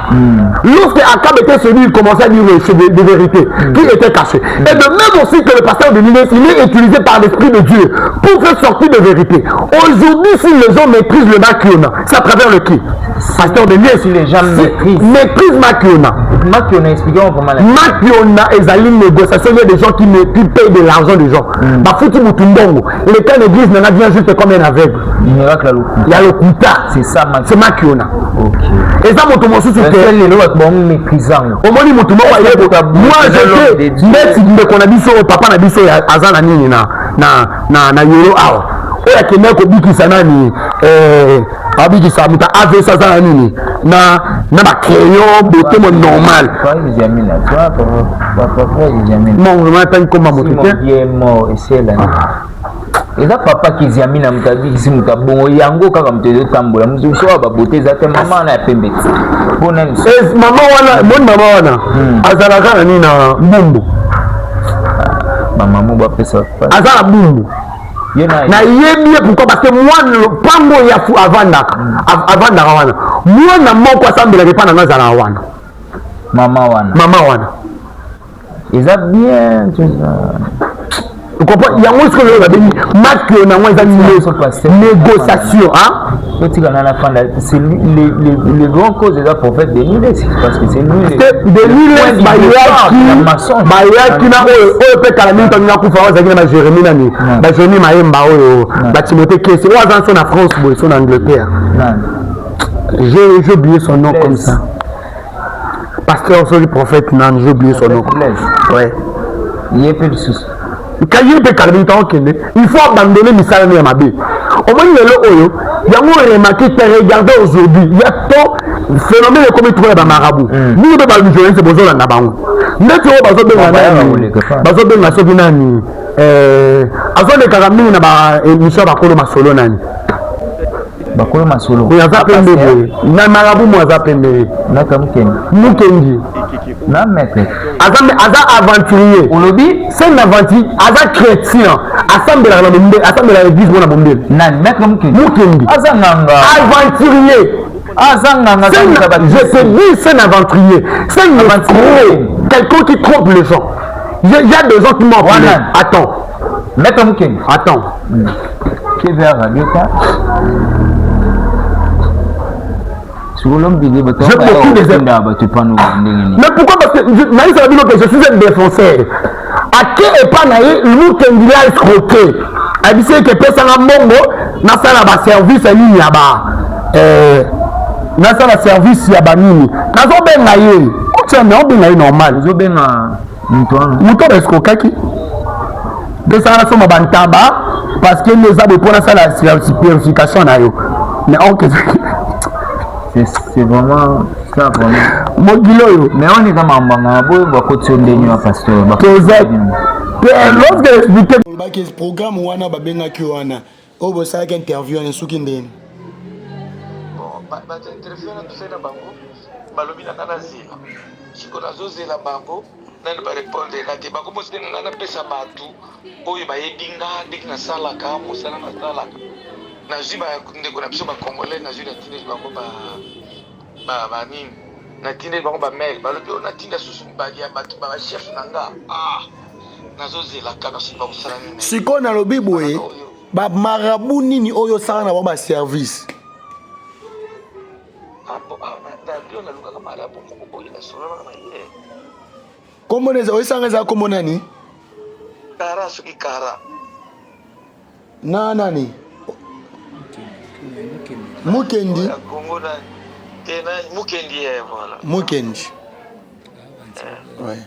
Lorsque Akab était séduit, il commençait à dire des vérités qui étaient cachées. Et de même aussi que le pasteur de Ninès, il est utilisé par l'esprit de Dieu pour faire sortir de vérité. Aujourd'hui, si les gens maîtrisent le Makiona, c'est à travers le qui? Pasteur de Ninès, si les gens maîtrisent Makiona. Makiona, expliquons comment la Makiona est à une négociation, il y a des gens qui payent de l'argent des gens. Les cas d'église n'en a bien juste comme un aveugle. Il y a le Kuta. C'est ça, c'est Makiona. Ok. Et ça, mon tomo sous au moins, moi, je sais, mais qu'on a dit sur papa, n'a dit sur Azan Nini na Yoro Awa. Et qui n'est que Biki Sanani, Abiki Samuta, Ave Sazanani, na crayon, beauté normal. Non, je m'attends comme mon est mort et c'est là. Et là, papa qui dit à Mina Mutabi, qui s'est bon, Yango, comme tu dis, Tambola, nous sommes à beauté, ça maman a pembé. Maman, bonne maman, Azalaga, Nina, Bumbu. Maman, va faire ça. Azala Bumbu. Na yebie pourquoi parce que moi le pango ya fu avant wana moi na moko asambela pas na ngazala wana mama wana ils a bien tout ça tu comprends il y a moi ce que le babini match na moi ils négociation hein c'est les grands causes des prophètes de Nilès parce que c'est lui de Nilès bayaki na oyo pe kala minto na kufa wazaki na Jérémie nani ba Jérémie Maemba oyo ba Timothée Kese wazan son en France boy son en Angleterre j'ai oublié son nom comme ça pasteur sur le prophète nan j'ai oublié son nom ouais il y a peu de soucis il faut abandonner Misala Niamabe. Au moins, il y a remarqué que regardez aujourd'hui, il y a tant de phénomènes comme il trouve dans Marabout. Nous, nous devons nous jouer, c'est besoin d'en avoir. Nous devons bakolo masolo na marabout moi zapembe na kamken mukendi na maître aza aventurier olobi c'est un aventurier aza chrétien assemblera na bombe assemblera l'église mona bombe na maître mukendi aza nganga aventurier je te dis c'est un aventurier c'est un aventurier quelqu'un qui trompe les gens il y a des gens qui m'ont attends maître mukendi attends qui vers radio ta je beaucoup des mais pourquoi parce que je suis un défenseur à qui est pas naïe nous qui l'a escroqué a dit que personne mongo na sala ba service nini ya ba na sala service ya ba nini na zo ben naïe tiens mais on ben naïe normal zo ben muto escroquaki de ça na soma bantaba parce que les abos pour la purification na yo mais ok c'est vraiment ça vraiment Mogilo mais on est comme en banga boy ba ko tsondeni wa pasteur ba lorsque expliquer ce programme wana ba benga ki wana Oh, vous savez qu'interview en sous kindeni. Bon, interview na tout ça na bango. Balobi na kana zela. Siko na zo zela bango. Nani ba répondre na ke bango mosite na pesa batu. Oyo ba yebinga dik na sala ka mosala na sala. Na jiba ndeko na biso ba congolais na jina tine bango ba nini. Na tine bango ba mail. Balobi na tinda susu ba ya batu ba chef nanga. Nazo zela kana sipa kusala nini. Siko na lobi boye. Ba marabu nini oyo sala na ba service. Comment les oisanga comment nani? Kara suki kara. Nani? Mukendi. Mukendi voilà. Mukendi. Ouais.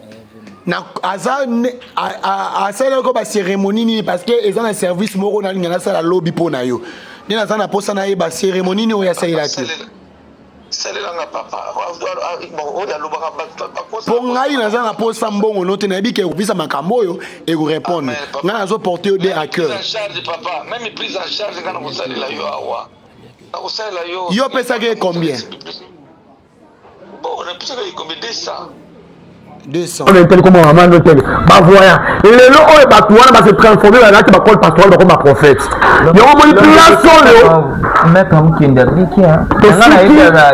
Na asala ko ba cérémonie ni parce que ils ont un service moko na ngana sala lobby pona yo. Ni na sana posa na ba cérémonie ni o ya saila ki. Salelanga papa. Bon, oya lobaka bakosa. Pour ngai na sana posa mbongo note na bike visa makambo yo et vous répondre. Na zo porter de à cœur. Prise en charge papa, même prise en charge quand on salela yo awa. On salela yo. Yo pesa que combien? Bon, on a pesa que combien 200. 200. On est tel comme un man tel. Bah voyant. Et les lots et bah toi va se transformer là qui va coller pastoral comme un prophète. Il y a une manipulation là. Maître Mukenda qui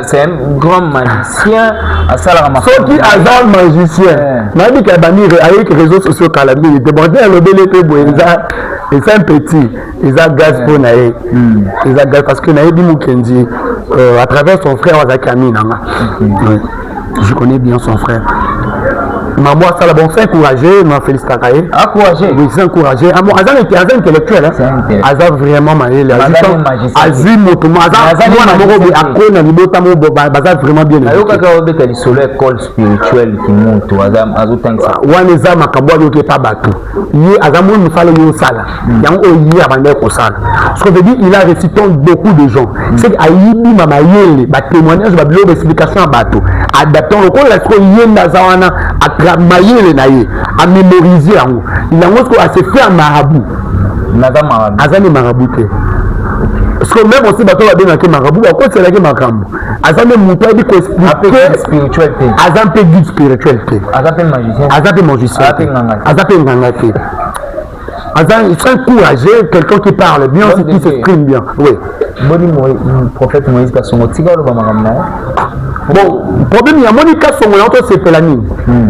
c'est un grand magicien à Salarama. Ceux qui azal magicien. N'a dit qu'il a banni avec les réseaux sociaux calami. Il demandait à l'obélé que boisa. Et c'est un petit. Ils ont gaz pour naïe. Ils ont gaz parce que naïe dit Mukendi à travers son frère Wazakami nanga. Je connais bien son frère. Maman, ça l'a bon, c'est encouragé, m'a félicité. Encouragé? Oui, c'est encouragé. Azan est intellectuel. Azan vraiment malé. Azim Motomo. Azan vraiment bien. Ayoka est sur l'école spirituelle qui monte. Azam Azotang. Waneza Makabwa qui pas bateau. Il Azam nous fallait yo sala. Yang oyi abandé ko sala. Ce que veut dire il a récité beaucoup de gens. C'est ayibi mama yele ba témoignage ba bilo explication bateau. Adaptant le col la ko yenda zawana mayele na ye a mémoriser yango il a ngosco a se faire marabout nada marabout azani marabout parce que même aussi bato ba bien que marabout quoi c'est là que makambo azani muto dit ko expliquer spiritualité azan guide spiritualité azan magicien azan nganga Azan, il faut encourager quelqu'un qui parle bien, aussi qui s'exprime bien. Oui. Bon, prophète Moïse Kasongo, Tiga le Bamaramna. Bon, le problème, il y a Monica Songo, il y a Sepelani.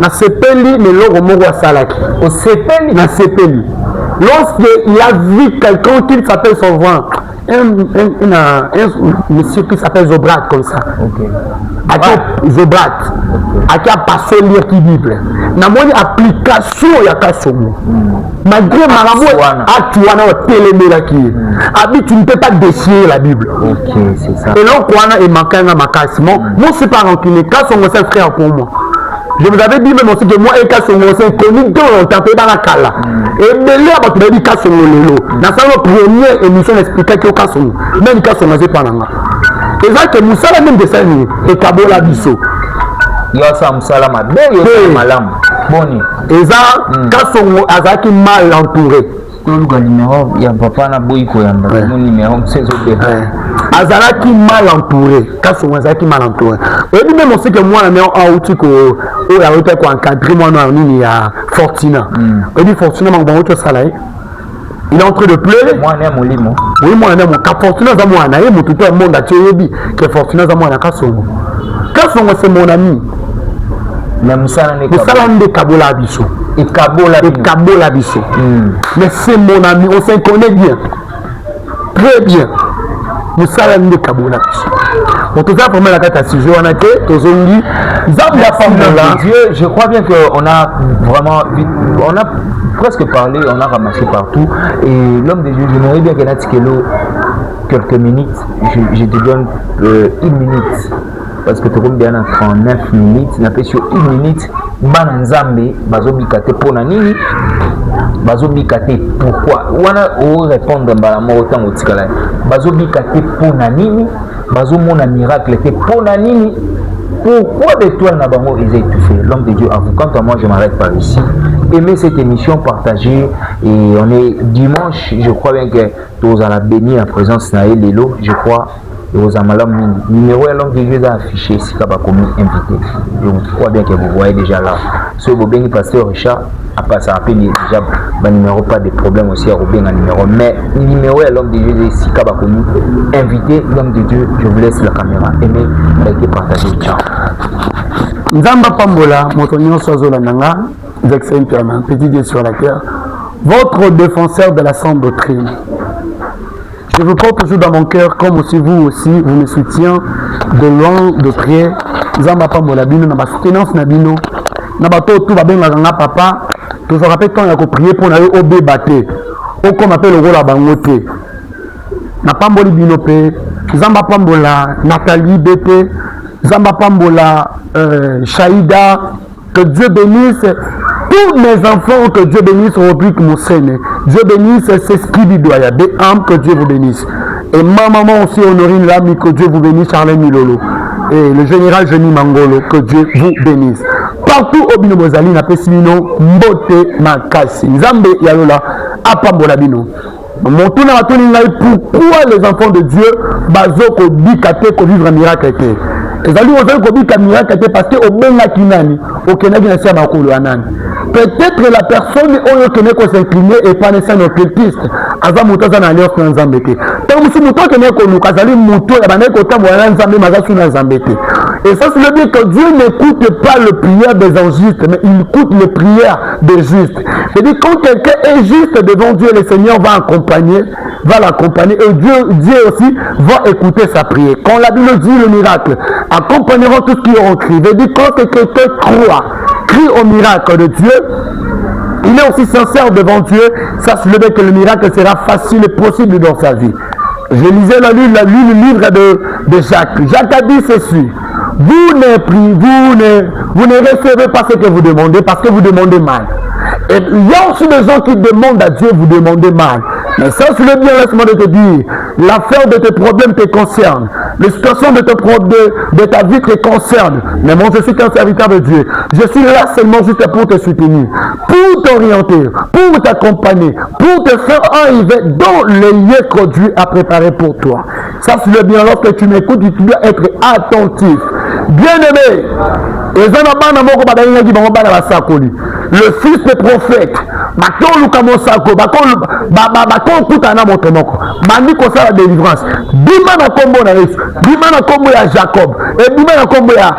Na Sepeli, mais l'or Moro Salaki. Au Sepeli? Na Sepeli. Lorsqu'il a vu quelqu'un qui s'appelle son vent, un monsieur qui s'appelle Zobrat, comme ça. Ok. Zobrat. Qui a passé lire qui Bible. Na mon application, il y a Kasongo. Malgré Marabou, Atuana au téléméraki. Habite, tu ne peux pas déchirer la Bible. Ok, c'est ça. Et là, Kouana est manqué à ma casse. Moi, c'est pas rancunier. Kasongo, c'est un frère pour moi. Je vous avais dit même aussi que moi et Kasongo, c'est connu dans longtemps, dans la Kala. Et Belé, tu m'as dit Kasongo Lelo. Dans sa première émission, expliquait que Kasongo, même Kasongo, c'est pas là. Et ça, que Moussa, la même dessin, et Kabola Bisso. Yosa Msalama, bien Malam. Boni. Et ça, Kasongo, Azaki mal entouré. Le numéro, il y a papa na boyko yamba. Mon numéro, c'est Zobé. Azalaki mal entouré. Kasongo Azaki mal entouré. Et lui même on sait que moi, la meilleure en outil que a été encadré moi non il y a Fortuna. Et dit Fortuna m'a bon autre salaire. Il est en train de pleurer. Moi on est mon limo. Oui moi on est mon Fortuna za moi na yemo tout le monde a tué que Fortuna za moi na Kasongo. Kasongo c'est mon ami. Mais Moussa n'est Kabola Abisso. Et Kabola Bisso. Mais c'est mon ami, on s'en connaît bien. Très bien. Nous sommes de Kabola Bisso. On tout ça pour mettre la tête à sujet, on a été, Dieu, je crois bien qu'on a vraiment, on a presque parlé, on a ramassé partout. Et l'homme de Dieu, j'aimerais bien qu'il ait quelques minutes. Je te donne 1 minute. Parce que tu as bien à 39 minutes, tu as sur 1 minute. Bananzambe, bazobikate pona nini, bazobikate pourquoi. On répondre à la mort autant au tikala. Bazobikate pona nini, bazomona miracle te pona nini. pourquoi l'étoile n'a pas étouffé? L'homme de Dieu avoue. Quant à moi, je m'arrête par ici. Aimez cette émission, partagez. Et on est dimanche, je crois bien que tous à la béni en présence de Lelo, je crois. Aux Amalam, numéro à l'homme de Dieu a affiché si Kaba commis invité. Je crois bien que vous voyez déjà là. Ce Bobéni Pasteur Richard a passé à peine déjà le numéro, pas de problème aussi à Robin un numéro. Mais numéro à l'homme de Dieu si Kaba commis invité. L'homme de Dieu, je vous laisse la caméra. Aimez, likez, partagez. Ciao. Nzamba Pambola, Motonio Sozola Nanga, Vexen Pierre, petit Dieu sur la terre, votre défenseur de la sainte doctrine. Je vous porte toujours dans mon cœur, comme aussi vous me soutiez de loin, de près. Nzamba Pambola Bino, na soutenance na Bino, na bato tout va bien la papa. Toujours rappelle quand il y a prié pour aller au bébaté, au comme appelle le rôle à Bangote. Na Pamboli Bino P, Nzamba Pambola, Nathalie Bépé, Nzamba Pambola, Shaïda, que Dieu bénisse tous mes enfants, que Dieu bénisse Rubrique Moussene. Dieu bénisse Sesqui Bidoya, des âmes, que Dieu vous bénisse. Et ma maman aussi, Honorine Lamy, que Dieu vous bénisse, Charlène Milolo. Et le général Jenny Mangolo, que Dieu vous bénisse. Partout au Bino Bozali, na Pessimino, Mbote Makasi, Nzambe Yalola, Apambola Bino. Mon tour n'a pas pourquoi les enfants de Dieu, Bazoko, Bikate, ko vivre un miracle. Les alliés ont dit que miracle parce que au Benga Kinani, au Kenadi n'a pas makolo anani. Peut-être la personne qui s'incliner et pas nécessairement occultiste. Aza muto za na alliance na Nzambete. Tant musu muto kene ko lukazali muto ya bana ko tambo na Nzambe mazasu na Nzambete. Et ça c'est le bien que Dieu n'écoute pas le prière des injustes, mais il écoute les prières des justes. C'est-à-dire quand quelqu'un est juste devant Dieu, le Seigneur va l'accompagner et Dieu aussi va écouter sa prière. Quand la Bible dit le miracle, accompagneront tous qui auront crié. C'est-à-dire quand quelqu'un crie au miracle de Dieu, il est aussi sincère devant Dieu, ça se levait que le miracle sera facile et possible dans sa vie. Je lisais le livre de Jacques. Jacques a dit ceci: vous ne recevez pas ce que vous demandez parce que vous demandez mal. Et il y a aussi des gens qui demandent à Dieu, vous demandez mal. Mais ça, c'est le bien, laisse-moi te dire. L'affaire de tes problèmes te concerne. Les situations de ta vie te concernent. Mais moi, je suis qu'un serviteur de Dieu. Je suis là seulement juste pour te soutenir, pour t'orienter, pour t'accompagner, pour te faire arriver dans les lieux que Dieu a préparés pour toi. Ça, c'est le bien. Lorsque tu m'écoutes, tu dois être attentif. Bien-aimé, le fils de prophète, la délivrance. Bima na kombo na Yesu, bima na kombo ya Jacob, et bima na kombo ya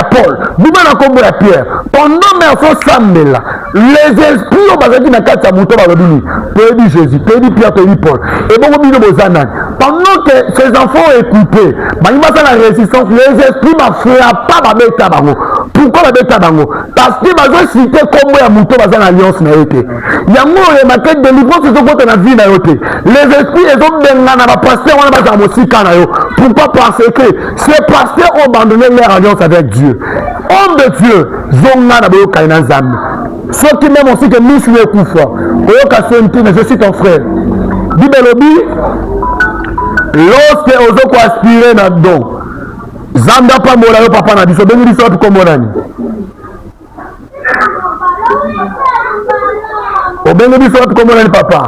Paul, bima na kombo ya Pierre. Pendant merso Samuel, les esprits au bazaki na kati ya muto balobini, peut dire Jésus, peut dire Pierre, peut dire Paul. Et bon bino bozanan. Pendant que ces enfants écoutaient, banima sa la résistance, les esprits m'a frappé ba beta bango. Pourquoi ba beta bango? Parce que bazo cité kombo ya muto bazana alliance na yote. Yango le maquette de délivrance se côté na vie na yote. Les esprits ils ont benga na ba pasteur wana ba mosika na yo. Pourquoi? Parce que ces pasteurs ont abandonné leur alliance avec Dieu. Homme de Dieu, zonga na boyo kaina nzambe. Ceux qui même aussi que nous sommes koufa. Oyoka senti, mais je suis ton frère. Bibelobi, lorsque ozoko aspirer na don, zanda pa mola yo papa na biso bengi biso ko monani. Obengi biso ko monani papa.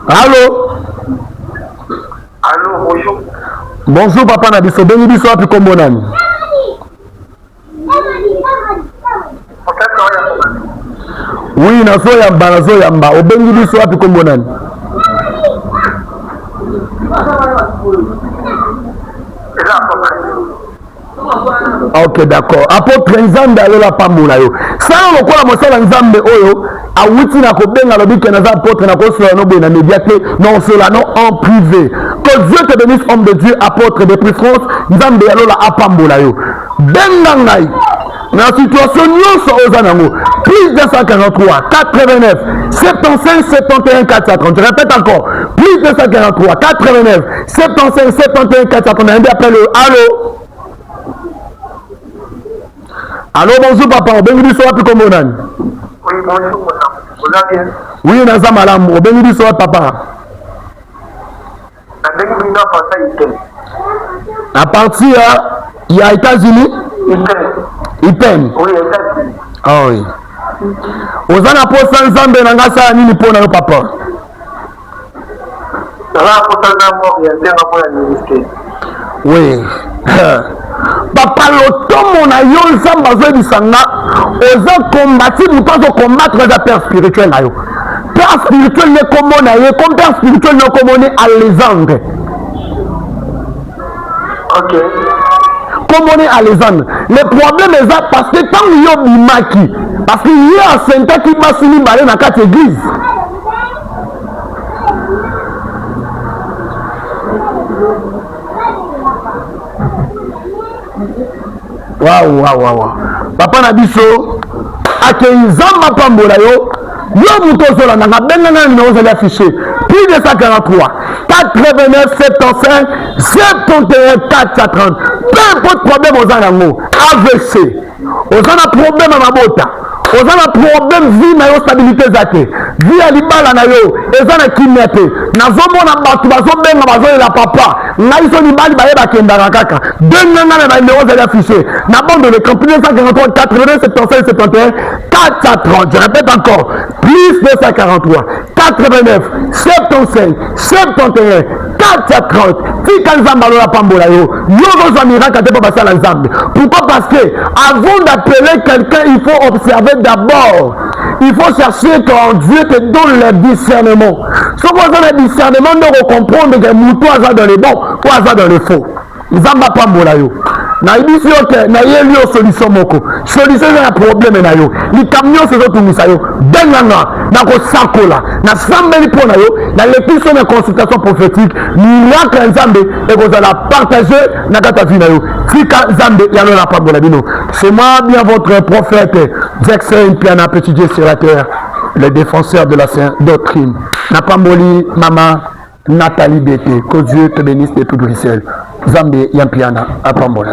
Allô? Allô, bonjour. Bonjour papa na biso bengi biso ko monani. Oui, nazo yamba. Obengi biso wapi kombo nani? Ok, d'accord. Apôtre Nzambe alola pambola yo. Ça lokola mosala Nzambe oyo awuti na kobenga lobi ke naza apôtre na kosola no boy na médiaté non cela non en privé. Que Dieu te bénisse homme de Dieu, apôtre de préférence, Nzambe alola apambola yo. Benga ngai. Dans la situation nous sommes plus 243 89 75 71 430. Je répète encore, plus 243 89 75 71 430. On appelle le allô. Allô, bonjour papa, bienvenue sur la comme on a. Oui, bonjour, vous allez bien? Oui, Naza Malam, bienvenue sur papa. À partir il y a États-Unis. Ipen. Oui, États-Unis. Ah oui. Ozana posa nzambe na ngasa nini pona yo papa? Oui. Papa lotomo na yo nzambe azobisanga oza kombati muto azokombattre eza père spirituel na yo. Père spirituel ne komona ye comme père spirituel ne komoni Alexandre. Ok. Komoni Alexandre. Le problème est ça parce que tant yo bimaki parce que y a senta qui basi ni balé na kati église. Waouh. Papa na biso akeizamba pambola yo muto zola na benga na numéro za affiché plus de 143 89 75 71 430. Peu importe problème aux anango AVC aux ana problème à mabota aux ana problème vie na yo stabilité zate vie à libala na yo ezana kimete nazomona batu bazobenga bazolela papa ngai so libali baye bakendaka kaka benga na numéro za affiché na bande de campagne 143 89 75 71 430. Je répète encore plus 243 89 75 71 430. Tika nzamba lola pambola yo yo zo miracle te pa basala nzambe. Pourquoi? Parce que avant d'appeler quelqu'un il faut observer d'abord. Il faut chercher quand Dieu te donne le discernement. Ce qu'on a le discernement de comprendre que mouton a dans les bons ou a dans les faux. Nzamba pambola yo na ibisi yote na yeli yo solution moko solution na problème na yo li camion se zotumisa yo benganga na ko sakola na sambeli pona yo na l'épisode de consultation prophétique miracle nzambe et vous allez partager na kata vie na yo tika nzambe ya na pambola bino. C'est moi bien votre prophète Jackson Piana Petit Dieu sur la terre, le défenseur de la sainte doctrine na pamboli mama Nathalie Bété, que Dieu te bénisse de tout Bruxelles. Zambé Yampiana, à Pambola.